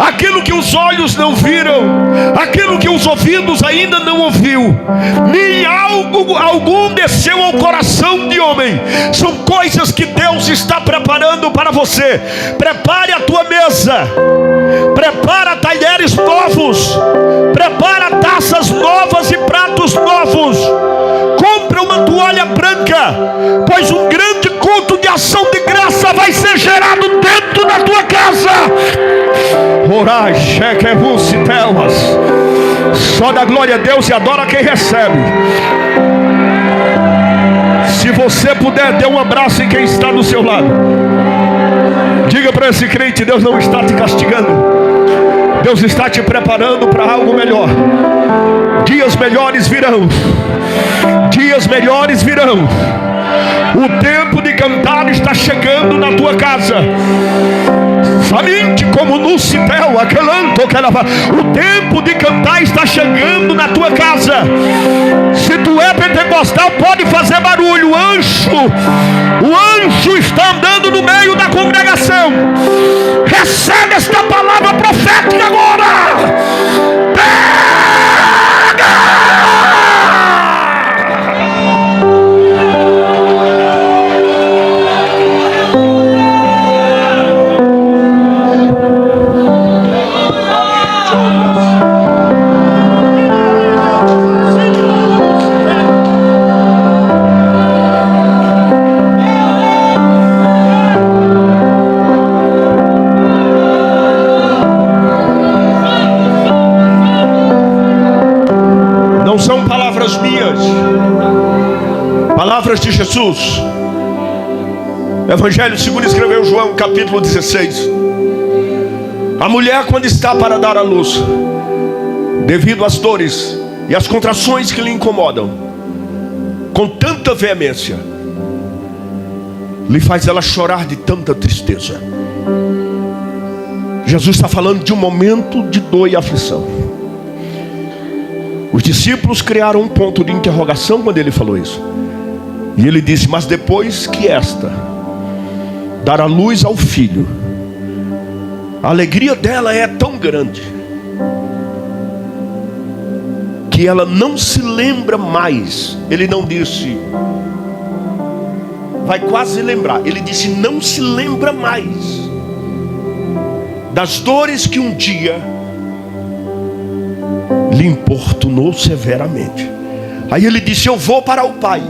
Aquilo que os olhos não viram, aquilo que os ouvidos ainda não ouviu, nem algo algum desceu ao coração de homem, são coisas que Deus está preparando para você. Prepare a tua mesa, prepara talheres novos, prepara taças novas e pratos novos. Compre uma toalha branca, pois um grande culto de ação de graça vai ser gerado dentro da tua casa. Só dá glória a Deus e adora quem recebe. Se você puder, dê um abraço em quem está do seu lado. Diga para esse crente: Deus não está te castigando, Deus está te preparando para algo melhor. Dias melhores virão, dias melhores virão. O tempo de cantar está chegando na tua casa. Somente como no Citel, aquelanto que ela vai. O tempo de cantar está chegando na tua casa. Se tu é pentecostal, pode fazer barulho. O anjo está andando no meio da congregação. Recebe esta palavra profética agora. Palavras de Jesus. Evangelho segundo escreveu João, capítulo 16. A mulher, quando está para dar à luz, devido às dores e às contrações que lhe incomodam, com tanta veemência, lhe faz ela chorar de tanta tristeza. Jesus está falando de um momento de dor e aflição. Os discípulos criaram um ponto de interrogação quando ele falou isso. E ele disse: mas depois que esta dar à luz ao filho, a alegria dela é tão grande que ela não se lembra mais. Ele não disse vai quase lembrar, ele disse não se lembra mais das dores que um dia lhe importunou severamente. Aí ele disse: eu vou para o Pai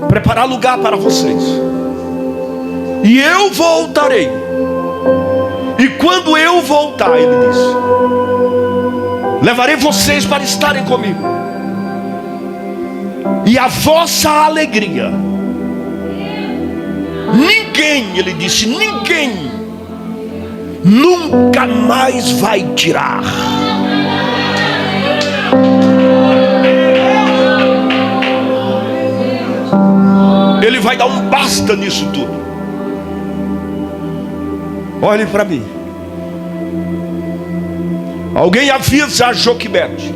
preparar lugar para vocês, e eu voltarei, e quando eu voltar, ele disse, levarei vocês para estarem comigo, e a vossa alegria ninguém, ele disse, ninguém nunca mais vai tirar. Ele vai dar um basta nisso tudo. Olhe para mim. Alguém avisa a Joquebede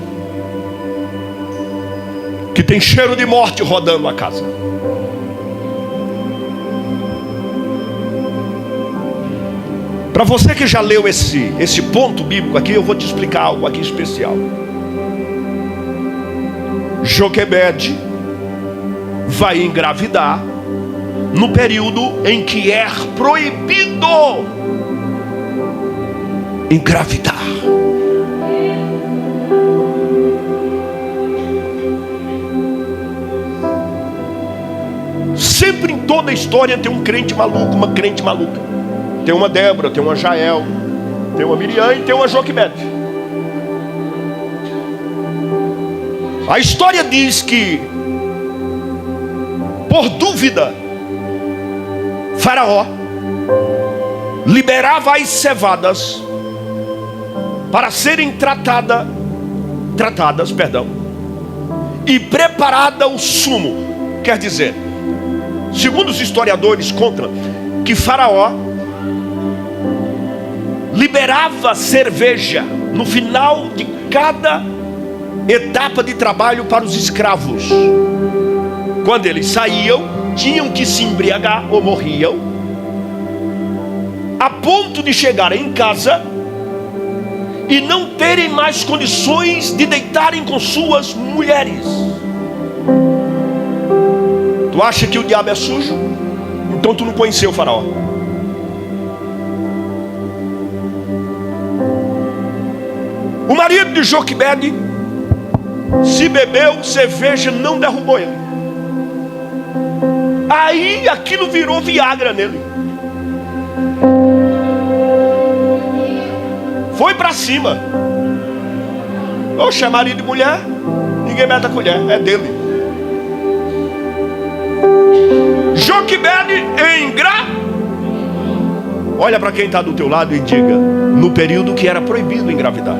que tem cheiro de morte rodando a casa. Para você que já leu esse ponto bíblico aqui, eu vou te explicar algo aqui especial. Joquebede vai engravidar no período em que é proibido engravidar. Sempre em toda a história tem um crente maluco, uma crente maluca. Tem uma Débora, tem uma Jael, tem uma Miriam e tem uma Joquebede. A história diz que, por dúvida, Faraó liberava as cevadas para serem tratadas, e preparada o sumo. Quer dizer, segundo os historiadores contam que Faraó liberava cerveja no final de cada etapa de trabalho para os escravos. Quando eles saíam, tinham que se embriagar ou morriam, a ponto de chegarem em casa e não terem mais condições de deitarem com suas mulheres. Tu acha que o diabo é sujo? Então tu não conheceu o Faraó. O marido de Joquebede, se bebeu cerveja, não derrubou ele. Aí aquilo virou Viagra nele. Foi pra cima. Oxe, é marido e mulher, ninguém mete a colher, é dele. Joquebede olha para quem está do teu lado e diga: no período que era proibido engravidar.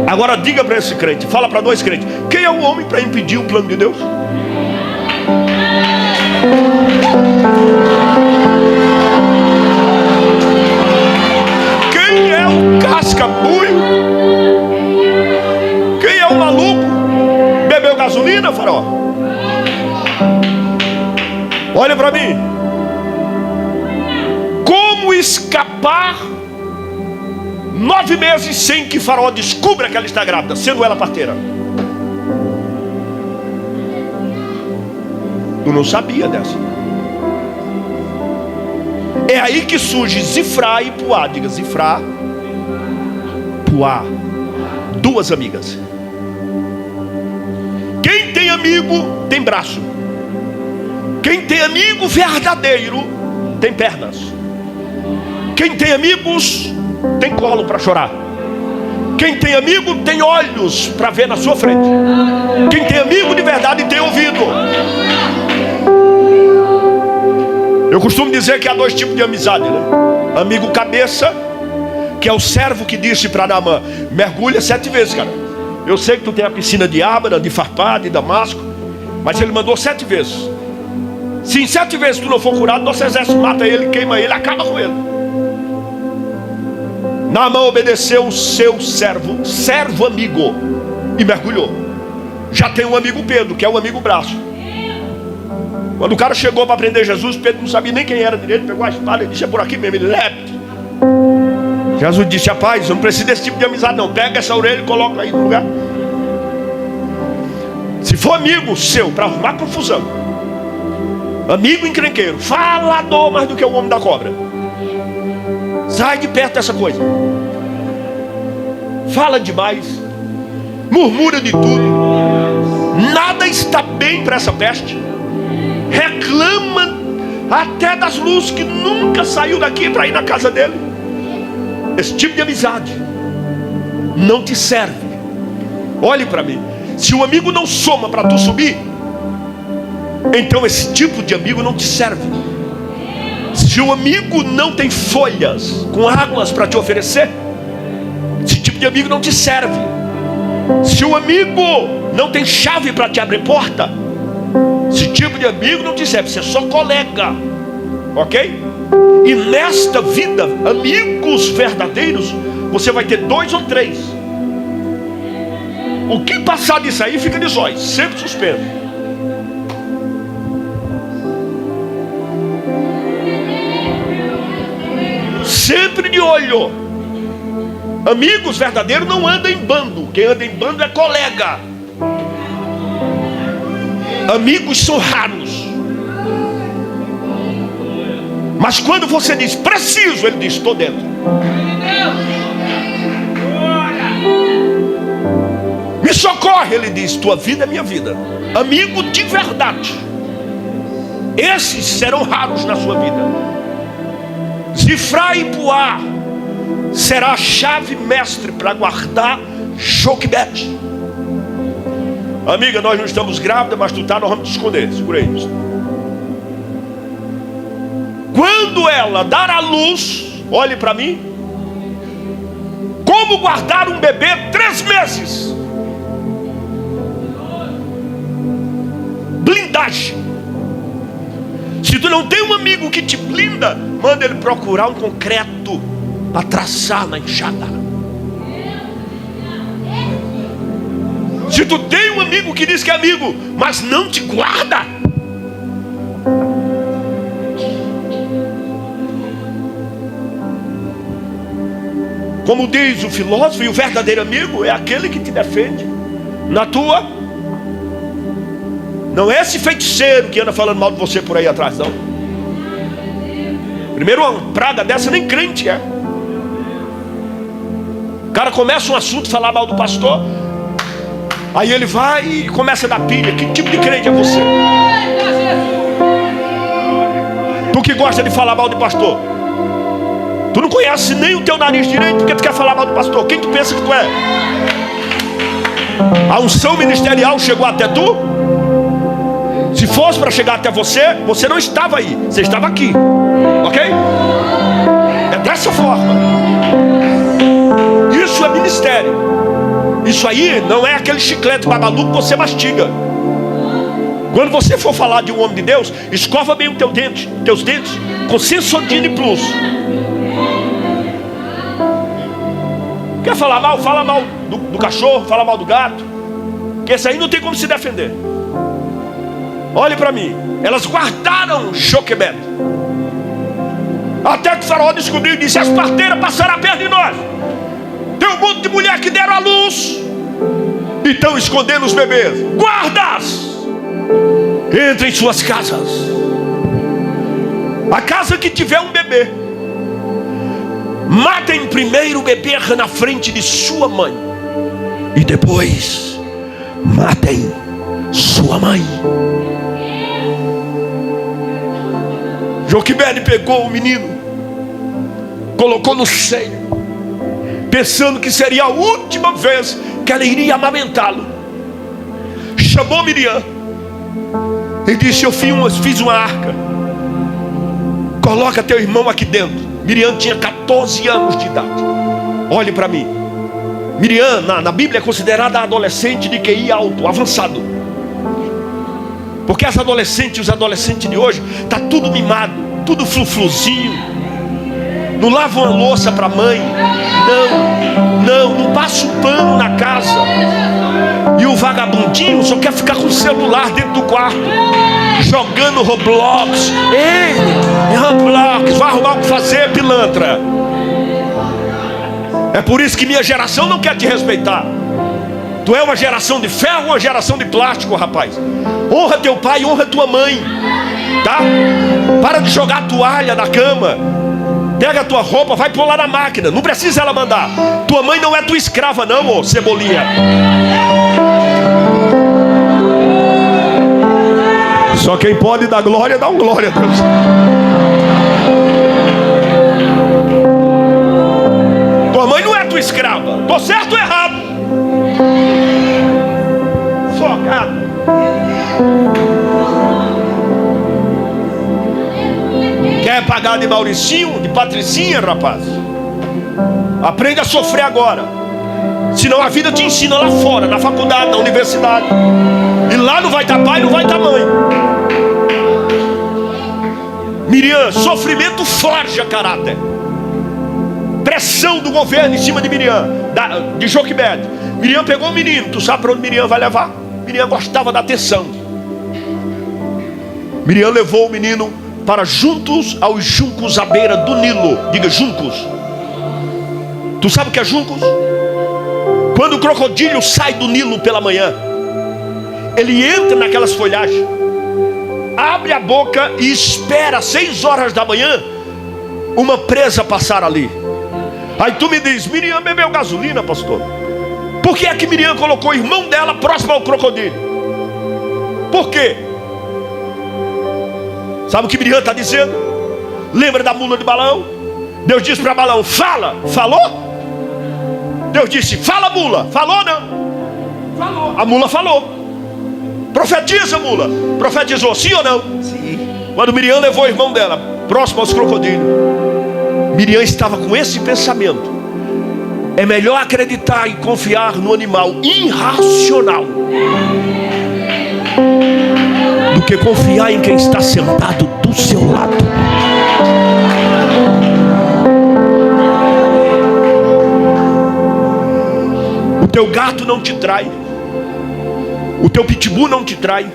Agora diga para esse crente, fala para dois crentes: quem é o homem para impedir o plano de Deus? Quem é o casca-buio? Quem é o maluco? Bebeu gasolina, Faraó? Olha para mim. Como escapar 9 meses sem que Faraó descubra que ela está grávida, sendo ela parteira? Tu não sabia dessa. É aí que surge Zifrá e Puá. Diga Zifrá, Puá, duas amigas. Quem tem amigo tem braço. Quem tem amigo verdadeiro tem pernas. Quem tem amigos tem colo para chorar. Quem tem amigo tem olhos para ver na sua frente. Quem tem amigo de verdade tem ouvido. Eu costumo dizer que há dois tipos de amizade, né? Amigo cabeça, que é o servo que disse para Naamã: mergulha 7 vezes, cara. Eu sei que tu tem a piscina de Ábara, de Farpá, de Damasco, mas ele mandou 7 vezes. Se em 7 vezes tu não for curado, nosso exército mata ele, queima ele, acaba com ele. Naamã obedeceu o seu servo amigo, e mergulhou. Já tem um amigo Pedro, que é o amigo braço. Quando o cara chegou para prender Jesus, Pedro não sabia nem quem era direito, pegou a espada e disse: é por aqui mesmo, ele lepe. Jesus disse: rapaz, eu não preciso desse tipo de amizade não, pega essa orelha e coloca aí no lugar. Se for amigo seu para arrumar confusão, amigo encrenqueiro, falador mais do que o homem da cobra, sai de perto dessa coisa. Fala demais, murmura de tudo, nada está bem para essa peste, reclama até das luzes que nunca saiu daqui para ir na casa dele. Esse tipo de amizade não te serve. Olhe para mim, se o amigo não soma para tu subir, então esse tipo de amigo não te serve. Se o amigo não tem folhas com águas para te oferecer, esse tipo de amigo não te serve. Se o amigo não tem chave para te abrir porta, esse tipo de amigo não te serve. Você é só colega, ok? E nesta vida, amigos verdadeiros, você vai ter 2 ou 3. O que passar disso aí fica de zóio, sempre suspenso. Sempre de olho. Amigos verdadeiros não andam em bando. Quem anda em bando é colega. Amigos são raros. Mas quando você diz preciso, ele diz estou dentro. Me socorre, ele diz tua vida é minha vida. Amigo de verdade, esses serão raros na sua vida. Zifra e Puá será a chave mestre para guardar Joquebede. Amiga, nós não estamos grávidas, mas tu tá, nós vamos te esconder. Segura aí. Quando ela dar à luz, olhe para mim, como guardar um bebê 3 meses? Blindagem. Se tu não tem um amigo que te blinda, manda ele procurar um concreto para traçar na enxada. Se tu tem um amigo que diz que é amigo, mas não te guarda, como diz o filósofo, e o verdadeiro amigo é aquele que te defende na tua. Não é esse feiticeiro que anda falando mal de você por aí atrás, não. Primeiro, uma praga dessa nem crente é. O cara começa um assunto, falar mal do pastor, aí ele vai e começa a dar pilha. Que tipo de crente é você? Tu que gosta de falar mal de pastor, tu não conhece nem o teu nariz direito, porque tu quer falar mal do pastor. Quem tu pensa que tu é? A unção ministerial chegou até tu? Se fosse para chegar até você, você não estava aí, você estava aqui, ok? É dessa forma. Isso é ministério. Isso aí não é aquele chiclete babalu que você mastiga. Quando você for falar de um homem de Deus, escova bem o teus dentes com Sensodyne Plus. Quer falar mal? Fala mal do cachorro, fala mal do gato, que esse aí não tem como se defender. Olhe para mim, elas guardaram Joquebede, até que o faraó descobriu e disse: as parteiras passaram perto de nós. Tem um monte de mulher que deram à luz e estão escondendo os bebês. Guardas, entrem em suas casas. A casa que tiver um bebê, matem primeiro o bebê na frente de sua mãe, e depois matem sua mãe. Joquebede pegou o menino, colocou no seio, pensando que seria a última vez que ela iria amamentá-lo. Chamou Miriam e disse: eu fiz uma arca, coloca teu irmão aqui dentro. Miriam tinha 14 anos de idade. Olhe para mim, Miriam na Bíblia é considerada adolescente de QI alto, avançado, Porque as adolescentes e os adolescentes de hoje tá tudo mimado, tudo flufluzinho. Não lavam a louça para a mãe. Não passa um pano na casa. E o vagabundinho só quer ficar com o celular dentro do quarto, jogando Roblox. Ei, Roblox, vai arrumar o que fazer, pilantra. É por isso que minha geração não quer te respeitar. Tu é uma geração de ferro ou uma geração de plástico, rapaz? Honra teu pai, honra tua mãe, tá? Para de jogar a toalha na cama. Pega a tua roupa, vai pôr lá na máquina. Não precisa ela mandar. Tua mãe não é tua escrava não, ô cebolinha. Só quem pode dar glória, dá um glória a Deus. Tua mãe não é tua escrava. Tô certo ou errado? Focado. Quer pagar de Mauricinho, de Patricinha, rapaz? Aprende a sofrer agora. Senão a vida te ensina lá fora, na faculdade, na universidade. E lá não vai estar pai, não vai estar mãe. Miriam, sofrimento forja caráter. Pressão do governo em cima de Miriam, de Joquebede. Miriam pegou o menino. Tu sabe para onde Miriam vai levar? Miriam gostava da atenção. Miriam levou o menino para juntos aos juncos à beira do Nilo. Diga juncos. Tu sabe o que é juncos? Quando o crocodilo sai do Nilo pela manhã, ele entra naquelas folhagens, abre a boca e espera 6 horas da manhã uma presa passar ali. Aí tu me diz, Miriam bebeu gasolina, pastor. Por que é que Miriam colocou o irmão dela próximo ao crocodilo? Por quê? Sabe o que Miriam está dizendo? Lembra da mula de Balaão? Deus disse para Balaão, fala. Falou? Deus disse, fala mula. Falou não? Falou. A mula falou. Profetiza, mula. Profetizou, sim ou não? Sim. Quando Miriam levou o irmão dela próximo aos crocodilos, Miriam estava com esse pensamento: é melhor acreditar e confiar no animal irracional do que confiar em quem está sentado do seu lado. O teu gato não te trai, o teu pitbull não te trai,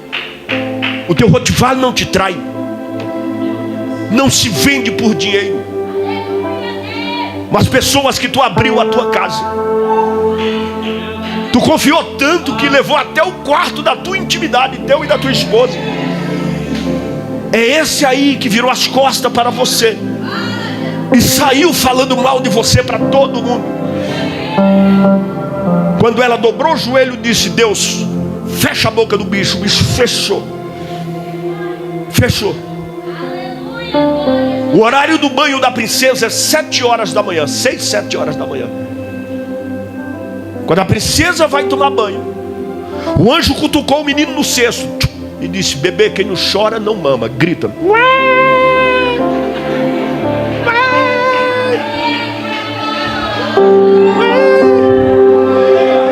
o teu rottweiler não te trai. Não se vende por dinheiro. Mas pessoas que tu abriu a tua casa, tu confiou tanto que levou até o quarto da tua intimidade, teu e da tua esposa. É esse aí que virou as costas para você e saiu falando mal de você para todo mundo. Quando ela dobrou o joelho e disse, Deus, fecha a boca do bicho. O bicho fechou. Fechou. O horário do banho da princesa é 7 horas da manhã. 6, 7 horas da manhã. Quando a princesa vai tomar banho, o anjo cutucou o menino no cesto e disse, bebê, quem não chora não mama. Grita.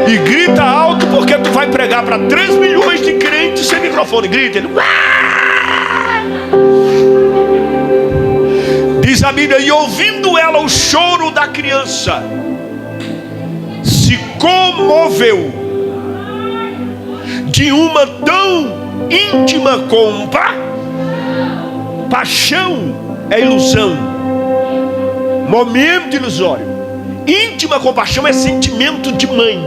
E grita alto, porque tu vai pregar para 3 milhões de crentes sem microfone. Grita. Ele... Diz a Bíblia, e ouvindo ela o choro da criança, se comoveu de uma tão íntima paixão é ilusão, momento ilusório. Íntima compaixão é sentimento de mãe.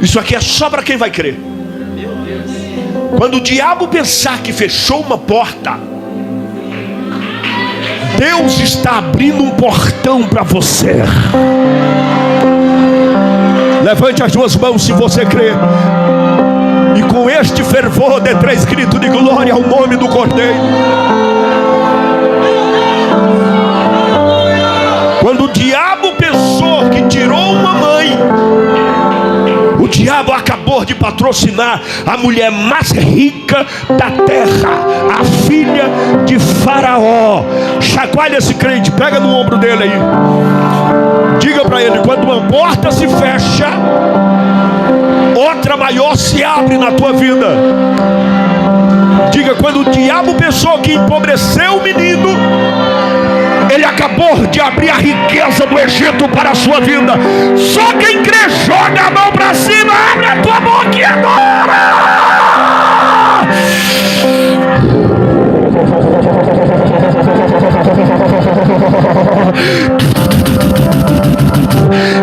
Isso aqui é só para quem vai crer. Quando o diabo pensar que fechou uma porta, Deus está abrindo um portão para você. Levante as duas mãos se você crê, e com este fervor dê 3 gritos de glória ao nome do Cordeiro. Quando o diabo pensou que tirou uma mãe, o diabo acabou de patrocinar a mulher mais rica da terra, a filha de Faraó. Chacoalha esse crente, pega no ombro dele aí. Diga para ele, quando uma porta se fecha, outra maior se abre na tua vida. Diga: quando o diabo pensou que empobreceu o menino, ele acabou de abrir a riqueza do Egito para a sua vida. Só quem crê, joga a mão para cima, abre a tua boca e adora.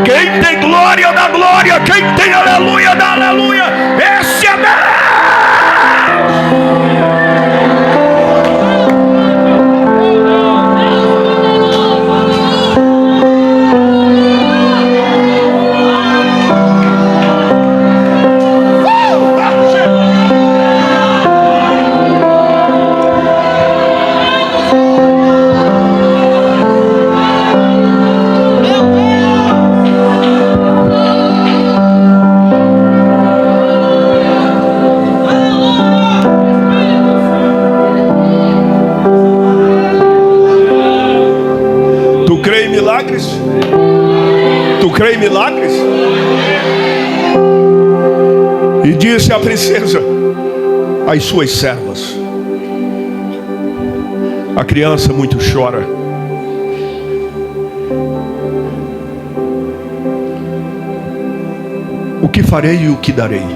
Quem tem glória dá glória, quem tem aleluia dá aleluia. Esse é Deus. Tu crê em milagres? E disse a princesa às suas servas: a criança muito chora. O que farei e o que darei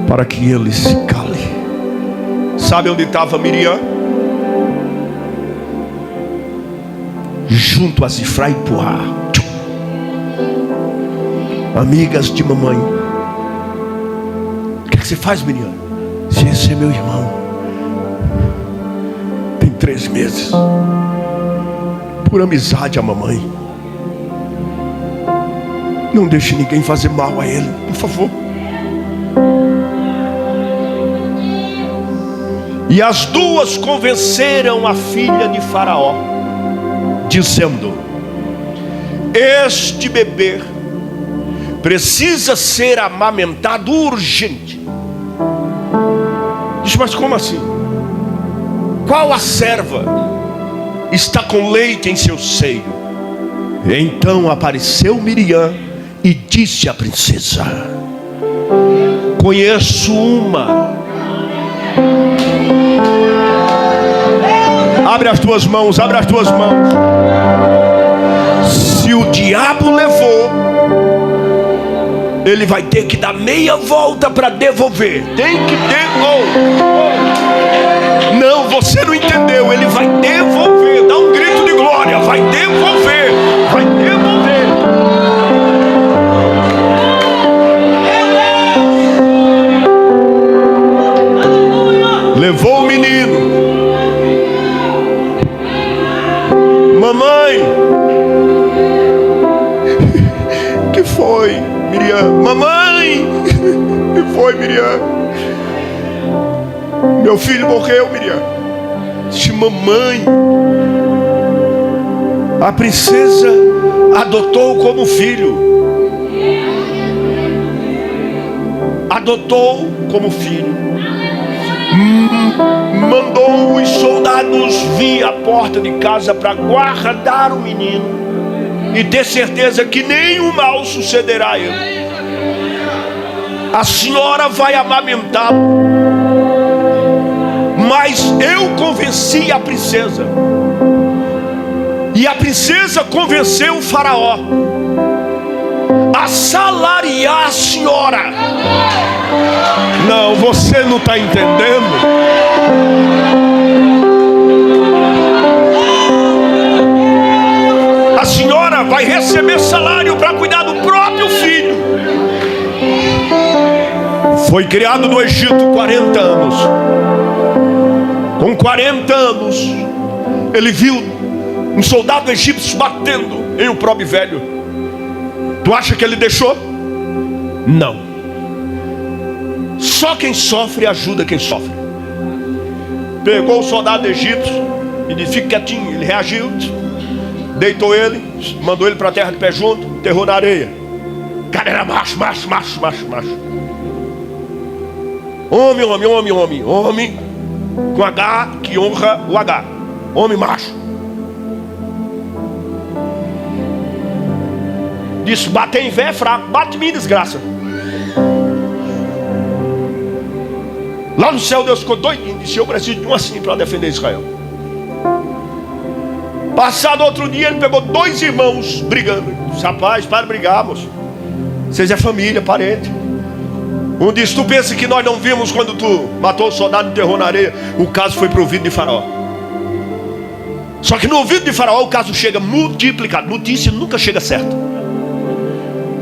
para que ele se cale? Sabe onde estava Miriam? Junto a Zifra e Puá, amigas de mamãe. O que você faz, Miriam? Esse é meu irmão, tem 3 meses. Por amizade a mamãe, não deixe ninguém fazer mal a ele, por favor. E as duas convenceram a filha de Faraó, dizendo: este bebê precisa ser amamentado urgente. Diz: mas como assim? Qual a serva está com leite em seu seio? Então apareceu Miriam e disse à princesa: conheço uma. Abre as tuas mãos, abre as tuas mãos. Se o diabo levou, ele vai ter que dar meia volta para devolver. Tem que devolver. Não, você não entendeu. Ele vai devolver. Dá um grito de glória. Vai devolver. Vai devolver. Levou o menino. Mamãe, que foi, Miriam? Mamãe, que foi, Miriam? Meu filho morreu, Miriam. Disse: mamãe. A princesa adotou como filho. Adotou como filho. Mandou os soldados vir à porta de casa para guardar o menino e ter certeza que nenhum mal sucederá a ele. A senhora vai amamentá-lo. Mas eu convenci a princesa, e a princesa convenceu o Faraó a salariar a senhora. Não, você não está entendendo. A senhora vai receber salário para cuidar do próprio filho. Foi criado no Egito 40 anos. Com 40 anos, ele viu um soldado egípcio batendo em um pobre velho. Tu acha que ele deixou? Não. Só quem sofre ajuda quem sofre. Pegou o soldado egípcio e disse: fique quietinho. Ele reagiu, deitou ele, mandou ele para a terra de pé junto, enterrou na areia. O cara era macho. Homem com H que honra o H. Homem macho. Disse: bater em véia é fraco, bate em mim, desgraça. Lá no céu Deus ficou doidinho, disse: eu preciso de um assim para defender Israel. Passado outro dia ele pegou 2 irmãos brigando. Disse: rapaz, para de brigar, moço. Vocês é família, parente. Um disse: tu pensa que nós não vimos quando tu matou o soldado e enterrou na areia? O caso foi para o ouvido de Faraó. Só que no ouvido de Faraó o caso chega multiplicado. Notícia nunca chega certa.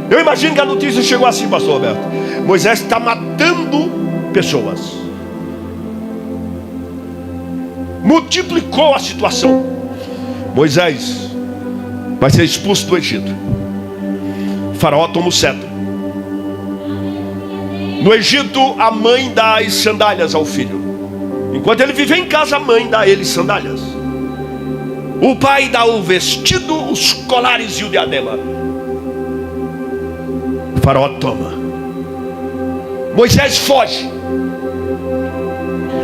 Eu imagino que a notícia chegou assim, pastor Roberto: Moisés está matando pessoas. Multiplicou a situação. Moisés vai ser expulso do Egito. Faraó toma o cetro. No Egito, a mãe dá as sandálias ao filho. Enquanto ele vive em casa, a mãe dá a ele sandálias. O pai dá o vestido, os colares e o diadema. O Faraó toma. Moisés foge.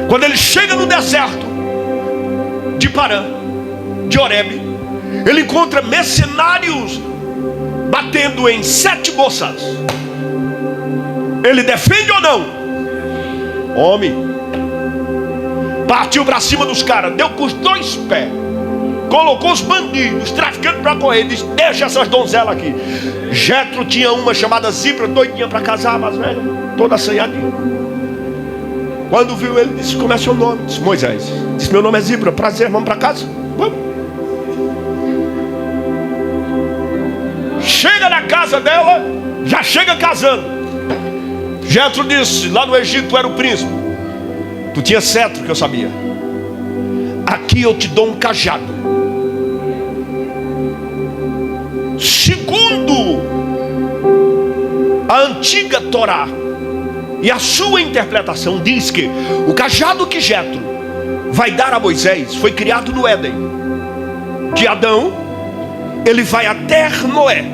Quando ele chega no deserto de Parã, de Horebe, ele encontra mercenários batendo em 7 moças. Ele defende ou não? Homem. Partiu para cima dos caras, deu com os 2 pés, colocou os bandidos, traficantes para correr. Disse: deixa essas donzelas aqui. Jetro tinha uma chamada Zípora, doidinha para casar, mas velha, toda assanhadinha. Quando viu ele, disse: como é seu nome? Disse: Moisés. Disse: meu nome é Zípora, prazer, vamos para casa? Vamos. Chega na casa dela, já chega casando. Jetro disse: lá no Egito tu era o príncipe, tu tinha cetro, que eu sabia. Aqui eu te dou um cajado. Segundo a antiga Torá e a sua interpretação, diz que o cajado que Jetro vai dar a Moisés foi criado no Éden. De Adão ele vai até Noé,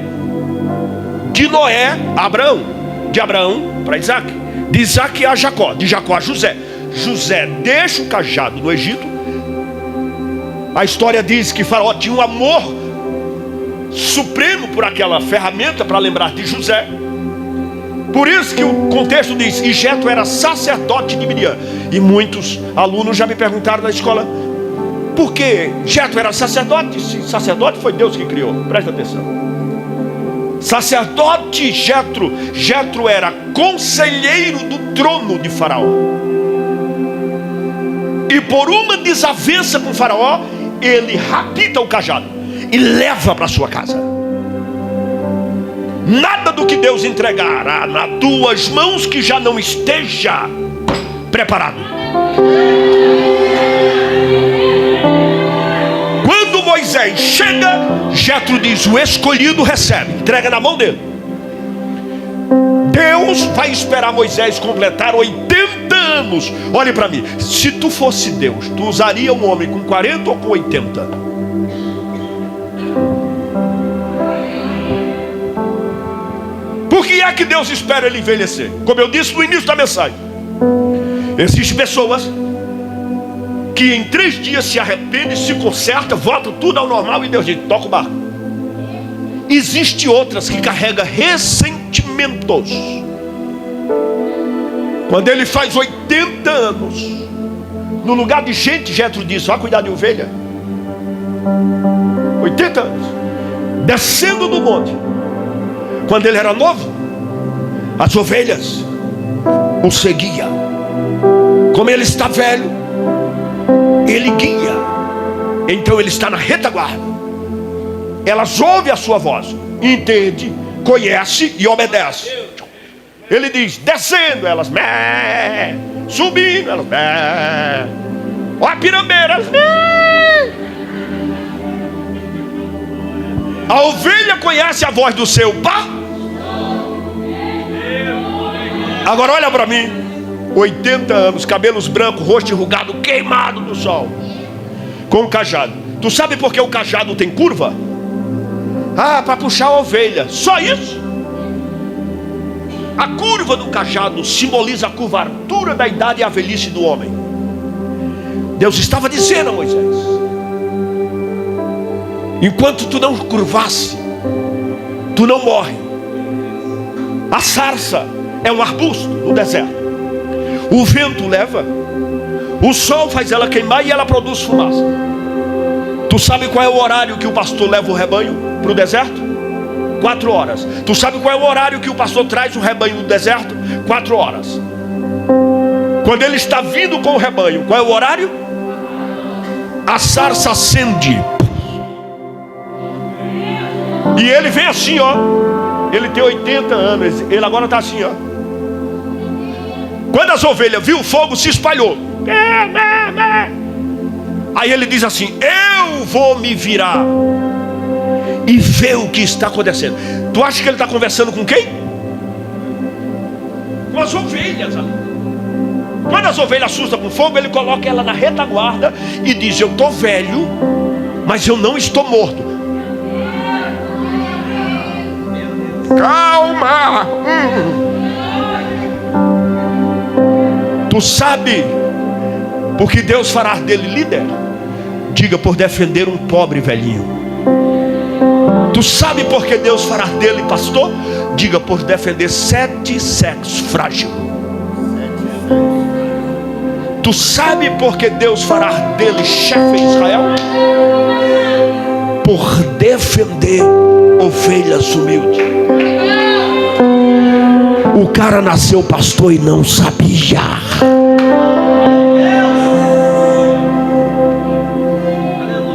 de Noé a Abraão, de Abraão para Isaac, de Isaac a Jacó, de Jacó a José. José deixa o cajado no Egito. A história diz que Faraó tinha um amor supremo por aquela ferramenta para lembrar de José. Por isso que o contexto diz: e Jetro era sacerdote de Midian. E muitos alunos já me perguntaram na escola: por que Jetro era sacerdote? Se sacerdote foi Deus que criou. Presta atenção. Sacerdote Jetro. Jetro era conselheiro do trono de Faraó. E por uma desavença com Faraó, ele rapta o cajado e leva para sua casa. Nada do que Deus entregará nas tuas mãos que já não esteja preparado. Quando Moisés chega, Jetro diz: o escolhido recebe, entrega na mão dele. Deus vai esperar Moisés completar 80 anos. Olhe para mim: se tu fosse Deus, tu usaria um homem com 40 ou com 80? Por que é que Deus espera ele envelhecer? Como eu disse no início da mensagem, existem pessoas que em 3 dias se arrependem, se consertam, voltam tudo ao normal e Deus diz: toca o barco. Existem outras que carregam ressentimentos. Quando ele faz 80 anos, no lugar de gente, Jetro diz: vai cuidar de ovelha. 80 anos, descendo do monte. Quando ele era novo, as ovelhas o seguiam. Como ele está velho, ele guia. Então ele está na retaguarda. Elas ouvem a sua voz, entende, conhece e obedece. Ele diz: descendo, elas mé. Subindo, elas mé. Olha a pirambeira, elas mé. A ovelha conhece a voz do seu pai. Agora olha para mim: 80 anos, cabelos brancos, rosto enrugado, queimado no sol, com um cajado. Tu sabe por que o cajado tem curva? Ah, para puxar a ovelha, só isso. A curva do cajado simboliza a curvatura da idade e a velhice do homem. Deus estava dizendo a Moisés: enquanto tu não curvasse tu não morre. A sarça é um arbusto no deserto. O vento leva, o sol faz ela queimar e ela produz fumaça. Tu sabe qual é o horário que o pastor leva o rebanho para o deserto? 4 horas. Tu sabe qual é o horário que o pastor traz o rebanho do deserto? 4 horas. Quando ele está vindo com o rebanho, qual é o horário? A sarça acende. E ele vem assim, ó. Ele tem 80 anos. Ele agora está assim, ó. Quando as ovelhas viu o fogo, se espalhou. Aí ele diz assim: eu vou me virar e ver o que está acontecendo. Tu acha que ele está conversando com quem? Com as ovelhas ali. Quando as ovelhas assustam com fogo, ele coloca ela na retaguarda e diz: eu estou velho, mas eu não estou morto. Calma. Tu sabe porque Deus fará dele líder? Diga: por defender um pobre velhinho. Tu sabe por que Deus fará dele pastor? Diga: por defender 7 sexos frágeis. Tu sabe por que Deus fará dele chefe em Israel? Por defender ovelhas humildes. O cara nasceu pastor e não sabia.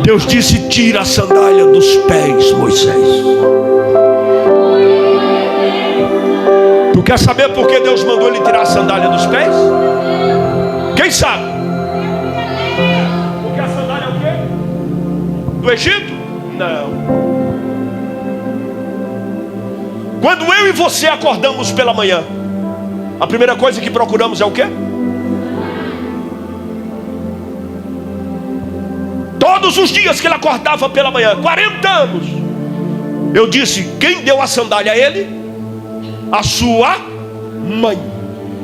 Deus disse: tira a sandália dos pés, Moisés. Tu quer saber por que Deus mandou ele tirar a sandália dos pés? Quem sabe? Porque a sandália é o quê? Do Egito? Não. Quando eu e você acordamos pela manhã, a primeira coisa que procuramos é o quê? Todos os dias que ele acordava pela manhã, 40 anos, eu disse: quem deu a sandália a ele? A sua mãe.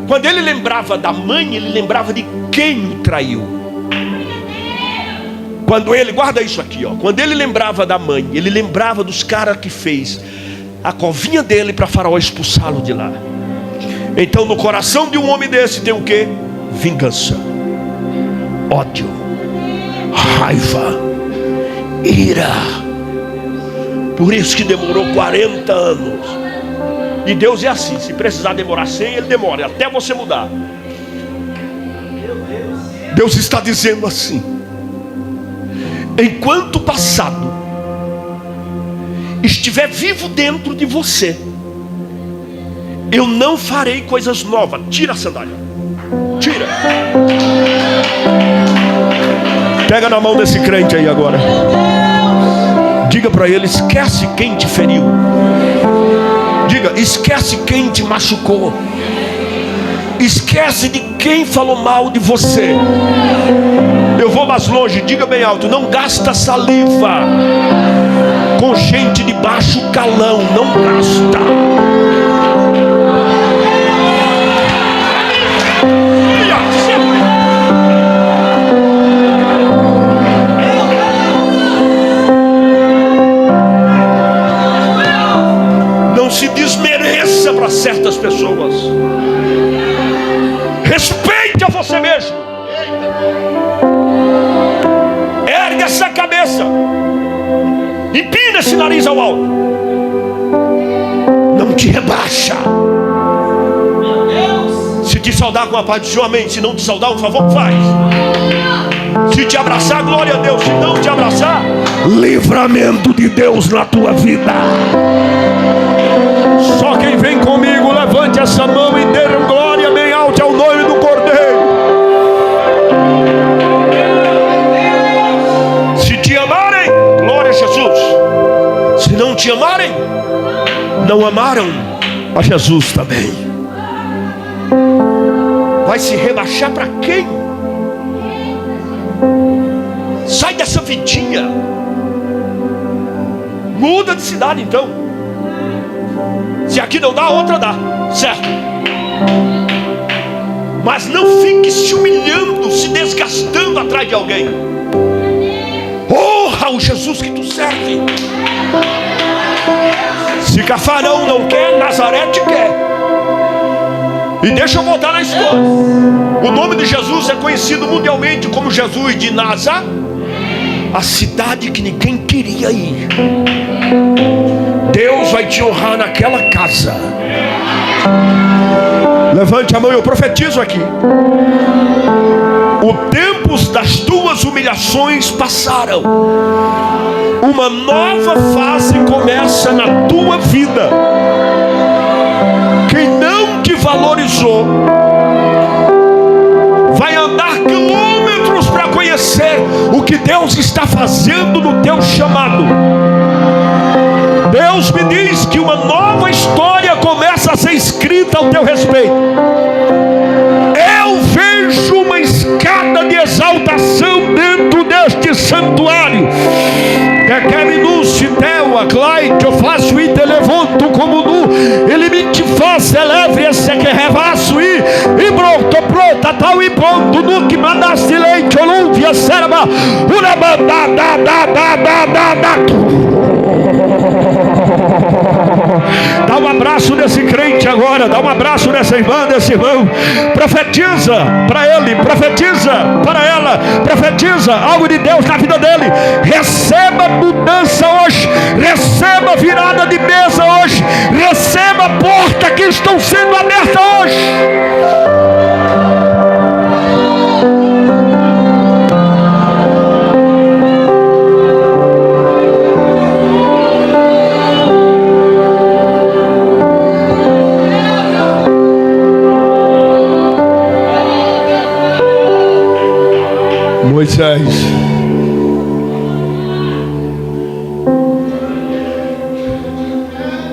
Quando ele lembrava da mãe, ele lembrava de quem o traiu. Quando ele, guarda isso aqui, ó. Quando ele lembrava da mãe, ele lembrava dos caras que fez a covinha dele para Faraó expulsá-lo de lá. Então no coração de um homem desse tem o quê? Vingança, ódio, raiva, ira. Por isso que demorou 40 anos. E Deus é assim: se precisar demorar 100, ele demora até você mudar. Deus está dizendo assim: enquanto o passado estiver vivo dentro de você, eu não farei coisas novas. Tira a sandália. Tira. Pega na mão desse crente aí agora. Diga para ele: esquece quem te feriu. Diga: esquece quem te machucou. Esquece de quem falou mal de você. Eu vou mais longe. Diga bem alto: não gasta saliva com gente de baixo calão. Não gasta. Não se desmereça para certas pessoas. Respeite a você mesmo. Ergue essa cabeça. Empina esse nariz ao alto. Não te rebaixa. Se te saudar com a paz do Senhor, amém. Se não te saudar, um favor, faz. Se te abraçar, glória a Deus. Se não te abraçar, livramento de Deus na tua vida. Só quem vem comigo, levante essa mão e dê glória bem alta ao nome do Cordeiro. Se te amarem, glória a Jesus. Se não te amarem, não amaram a Jesus também. Vai se rebaixar para quem? Sai dessa vidinha. Muda de cidade então. Se aqui não dá, outra dá, certo? Mas não fique se humilhando, se desgastando atrás de alguém. Honra o Jesus que tu serve. Se Cafarnaum não quer, Nazaré te quer. E deixa eu voltar na história. O nome de Jesus é conhecido mundialmente como Jesus de Nazaré, a cidade que ninguém queria ir. Deus vai te honrar naquela casa. Levante a mão, eu profetizo aqui. Os tempos das tuas humilhações passaram. Uma nova fase começa na tua vida. Quem não te valorizou vai andar quilômetros para conhecer o que Deus está fazendo no teu chamado. Deus me diz que uma nova história começa a ser escrita ao teu respeito. Eu vejo uma escada de exaltação dentro deste santuário. Eu faço e te levanto como nu, ele me te faz celebre esse que revasso e pronto, tal e pronto, no que mandaste leite, olúvia, serva, uma Dá um abraço nesse crente agora, dá um abraço nessa irmã, nesse irmão. Profetiza para ele, profetiza para ela, profetiza algo de Deus na vida dele. Receba mudança hoje, receba virada de mesa hoje, receba portas que estão sendo abertas hoje.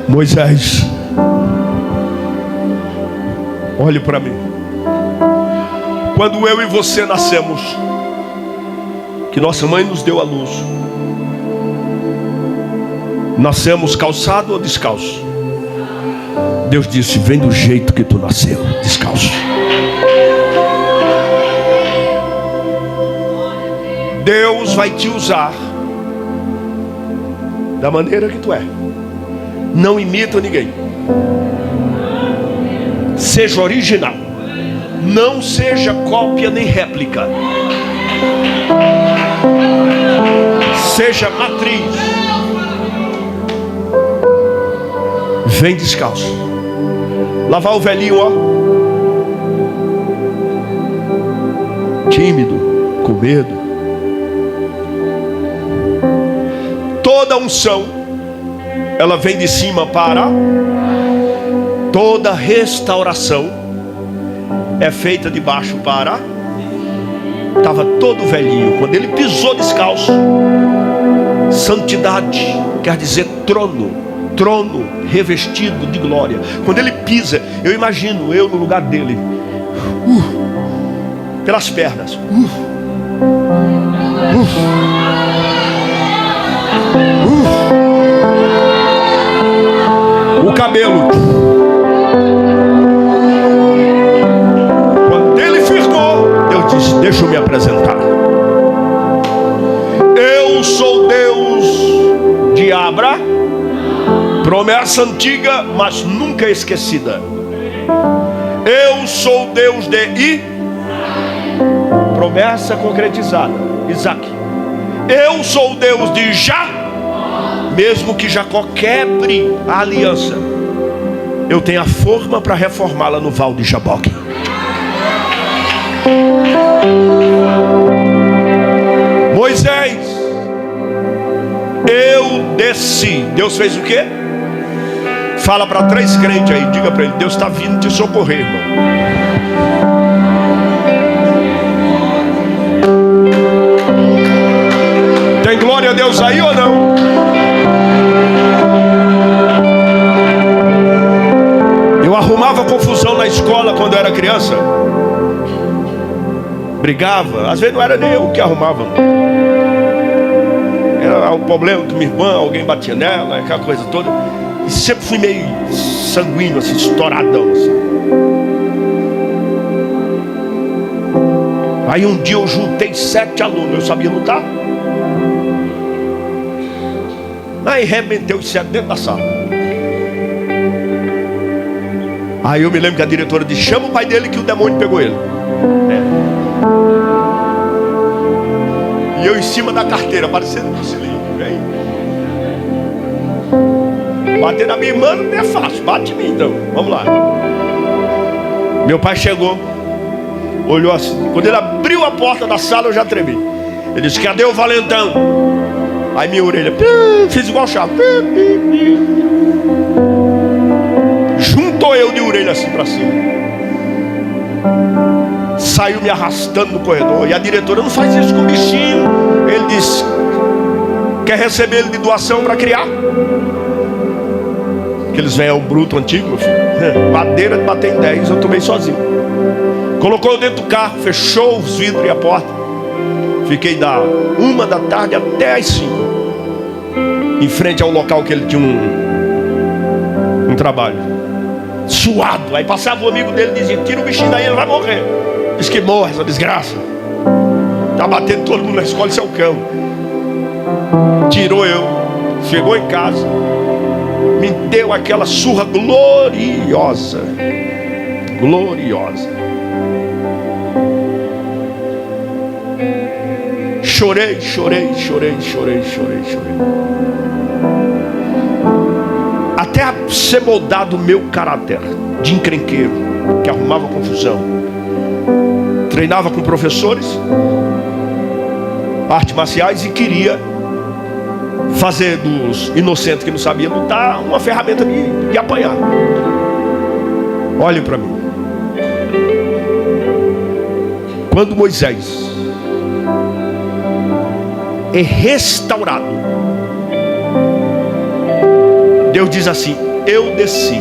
Moisés, olhe para mim. Quando eu e você nascemos, que nossa mãe nos deu a luz, nascemos calçado ou descalço? Deus disse: vem do jeito que tu nasceu, descalço. Deus vai te usar da maneira que tu é. Não imita ninguém. Seja original. Não seja cópia nem réplica. Seja matriz. Vem descalço. Lavar o velhinho, ó, tímido, com medo. Toda unção, ela vem de cima para. Toda restauração é feita de baixo para. Estava todo velhinho. Quando ele pisou descalço, santidade quer dizer trono. Trono revestido de glória. Quando ele pisa, eu imagino eu no lugar dele, pelas pernas, o cabelo. Quando ele firmou, Deus disse: deixa eu me apresentar. Eu sou Deus de Abraão. Promessa antiga, mas nunca esquecida. Eu sou Deus de I. Promessa concretizada, Isaac. Eu sou Deus de Já. Mesmo que Jacó quebre a aliança, eu tenho a forma para reformá-la no Val de Jaboque. Moisés, eu desci. Deus fez o quê? Fala para 3 crentes aí, diga para ele: Deus está vindo te socorrer, irmão. Tem glória a Deus aí ou não? Eu arrumava confusão na escola quando eu era criança. Brigava, às vezes não era nem eu que arrumava. Era um problema com minha irmã, alguém batia nela, aquela coisa toda. E sempre fui meio sanguíneo, assim, estouradão, assim. Aí um dia eu juntei 7 alunos, eu sabia lutar. Aí arrebentei os 7 dentro da sala. Aí eu me lembro que a diretora disse: chama o pai dele que o demônio pegou ele. E eu em cima da carteira, parecendo um cilindro, velho. Bater na minha irmã não é fácil, bate em mim então. Vamos lá. Meu pai chegou, olhou assim. Quando ele abriu a porta da sala, eu já tremi. Ele disse: cadê o valentão? Aí minha orelha, fiz igual chave. Juntou eu de orelha assim pra cima. Saiu me arrastando no corredor. E a diretora: não faz isso com o bichinho. Ele disse: quer receber ele de doação para criar? Aqueles velhos bruto antigo, meu filho. Madeira de bater em 10, eu tomei sozinho. Colocou eu dentro do carro, fechou os vidros e a porta. Fiquei da 1 da tarde até as 5, em frente ao local que ele tinha um trabalho. Suado. Aí passava o amigo dele e dizia: tira o bichinho daí, ele vai morrer. Diz que morre essa desgraça. Tá batendo todo mundo na escola, isso é o cão. Tirou eu. Chegou em casa, me deu aquela surra gloriosa. Gloriosa. Chorei. Até ser moldado o meu caráter de encrenqueiro, que arrumava confusão. Treinava com professores, artes marciais, e queria fazer dos inocentes que não sabiam lutar uma ferramenta de apanhar. Olhem para mim. Quando Moisés é restaurado, Deus diz assim: eu desci.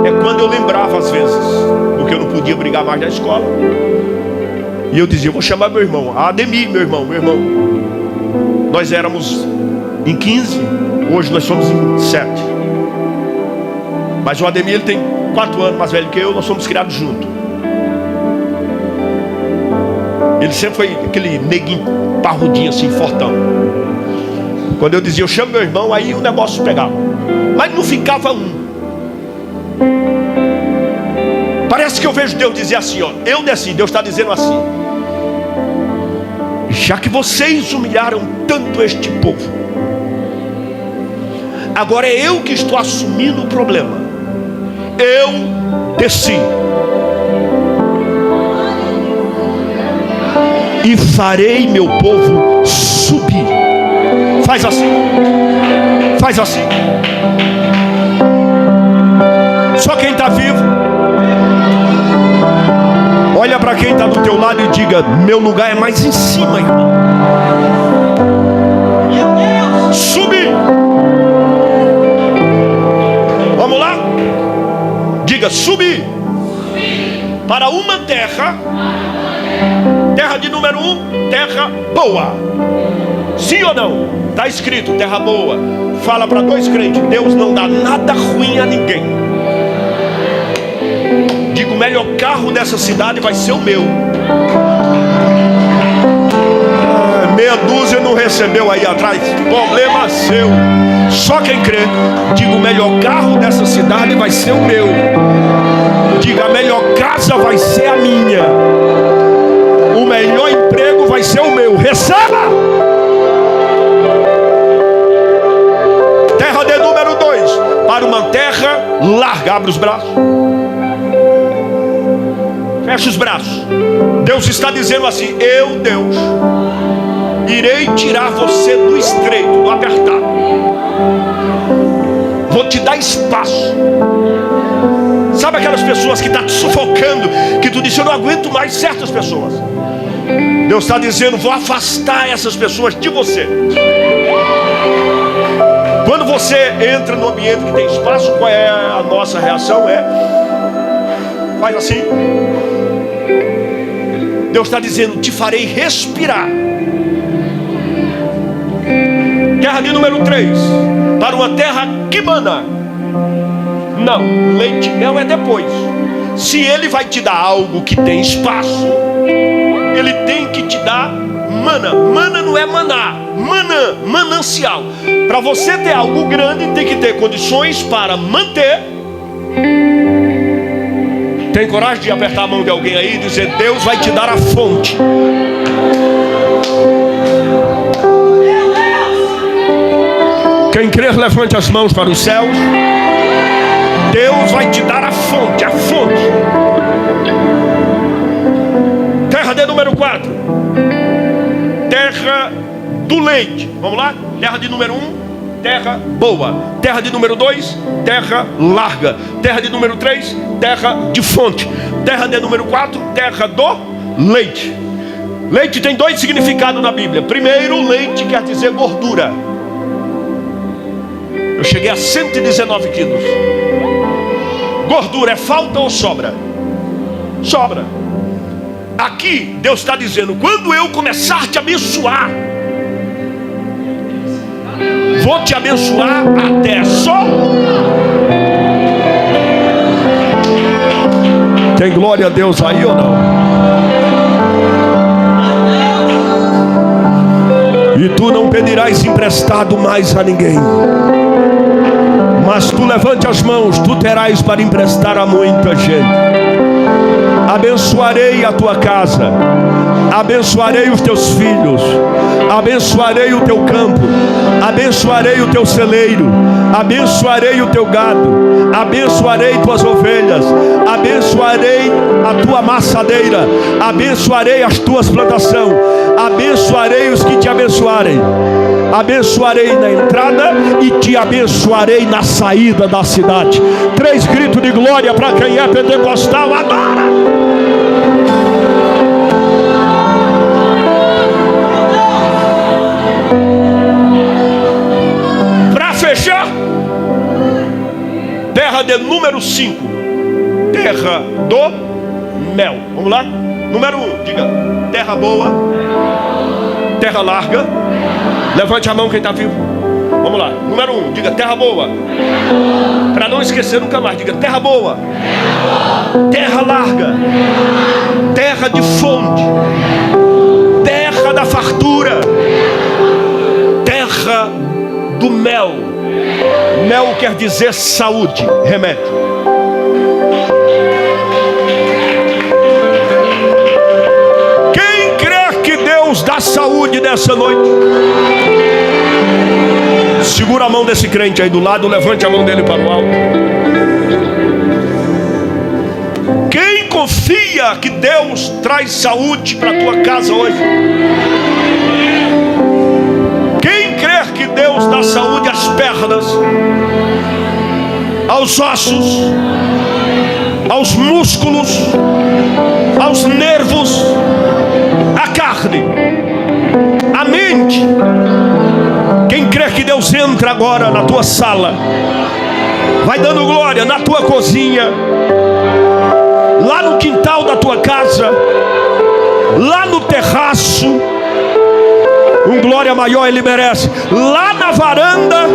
É quando eu lembrava às vezes, porque eu não podia brigar mais na escola, e eu dizia: eu vou chamar meu irmão, Ademir, meu irmão. Nós éramos em 15, hoje nós somos em 7. Mas o Ademir, ele tem 4 anos mais velho que eu, nós somos criados juntos. Ele sempre foi aquele neguinho parrudinho assim, fortão. Quando eu dizia: eu chamo meu irmão, aí o negócio pegava. Mas não ficava um. Parece que eu vejo Deus dizer assim, ó: eu desci. Deus está dizendo assim: já que vocês humilharam tanto este povo, agora é eu que estou assumindo o problema. Eu desci e farei meu povo subir. Faz assim. Faz assim. Só quem está vivo, olha para quem está do teu lado e diga: meu lugar é mais em cima, irmão. Subir. Vamos lá? Diga: subir para uma terra. Terra de número 1, terra boa. Sim ou não? Está escrito terra boa. Fala para 2 crentes: Deus não dá nada ruim a ninguém. Digo: o melhor carro dessa cidade vai ser o meu. Meia dúzia não recebeu aí atrás, problema seu. Só quem crê. Digo: o melhor carro dessa cidade vai ser o meu. Diga: a melhor casa vai ser a minha. O melhor emprego vai ser o meu. Receba! Terra de número 2. Para uma terra larga. Abre os braços. Fecha os braços. Deus está dizendo assim: eu, Deus, irei tirar você do estreito, do apertado. Vou te dar espaço. Sabe aquelas pessoas que estão te sufocando, que tu diz: eu não aguento mais certas pessoas. Deus está dizendo: vou afastar essas pessoas de você. Quando você entra no ambiente que tem espaço, qual é a nossa reação? Faz assim. Deus está dizendo: te farei respirar. Terra de número 3. Para uma terra que mana. Não, leite e mel é depois. Se Ele vai te dar algo que tem espaço, Ele tem que te dar mana. Mana não é maná. Mana, manancial. Para você ter algo grande, tem que ter condições para manter Tem coragem de apertar a mão de alguém aí e dizer: Deus vai te dar a fonte. Quem crer, levante as mãos para os céus. Deus vai te dar a fonte, a fonte. Terra de número 4. Terra do leite. Vamos lá? Terra de número 1, terra boa. Terra de número 2, terra larga. Terra de número 3, terra de fonte. Terra de número 4, terra do leite. Leite tem 2 significados na Bíblia. Primeiro, leite quer dizer gordura. Eu cheguei a 119 quilos. Gordura é falta ou sobra? Sobra. Aqui Deus está dizendo: quando eu começar a te abençoar, vou te abençoar até só. Tem glória a Deus aí ou não? E tu não pedirás emprestado mais a ninguém, mas tu levante as mãos, tu terás para emprestar a muita gente. Abençoarei a tua casa, abençoarei os teus filhos, abençoarei o teu campo, abençoarei o teu celeiro, abençoarei o teu gado, abençoarei tuas ovelhas, abençoarei a tua amassadeira, abençoarei as tuas plantações, abençoarei os que te abençoarem, abençoarei na entrada e te abençoarei na saída da cidade. 3 gritos de glória para quem é pentecostal agora. Para fechar, terra de número 5, terra do mel. Vamos lá? Número 1, diga: terra boa, terra larga. Levante a mão quem está vivo. Vamos lá. Número 1, diga: terra boa. Para não esquecer nunca mais, diga: terra boa, terra larga, terra de fonte, terra da fartura, terra do mel. Mel quer dizer saúde, remédio. Quem crê que Deus dá saúde nessa noite, segura a mão desse crente aí do lado, levante a mão dele para o alto. Quem confia que Deus traz saúde para a tua casa hoje? Quem crê que Deus dá saúde às pernas, aos ossos, aos músculos, aos nervos, à carne, à mente? Quem crê que Deus entra agora na tua sala, vai dando glória na tua cozinha, lá no quintal da tua casa, lá no terraço, glória maior ele merece, lá na varanda,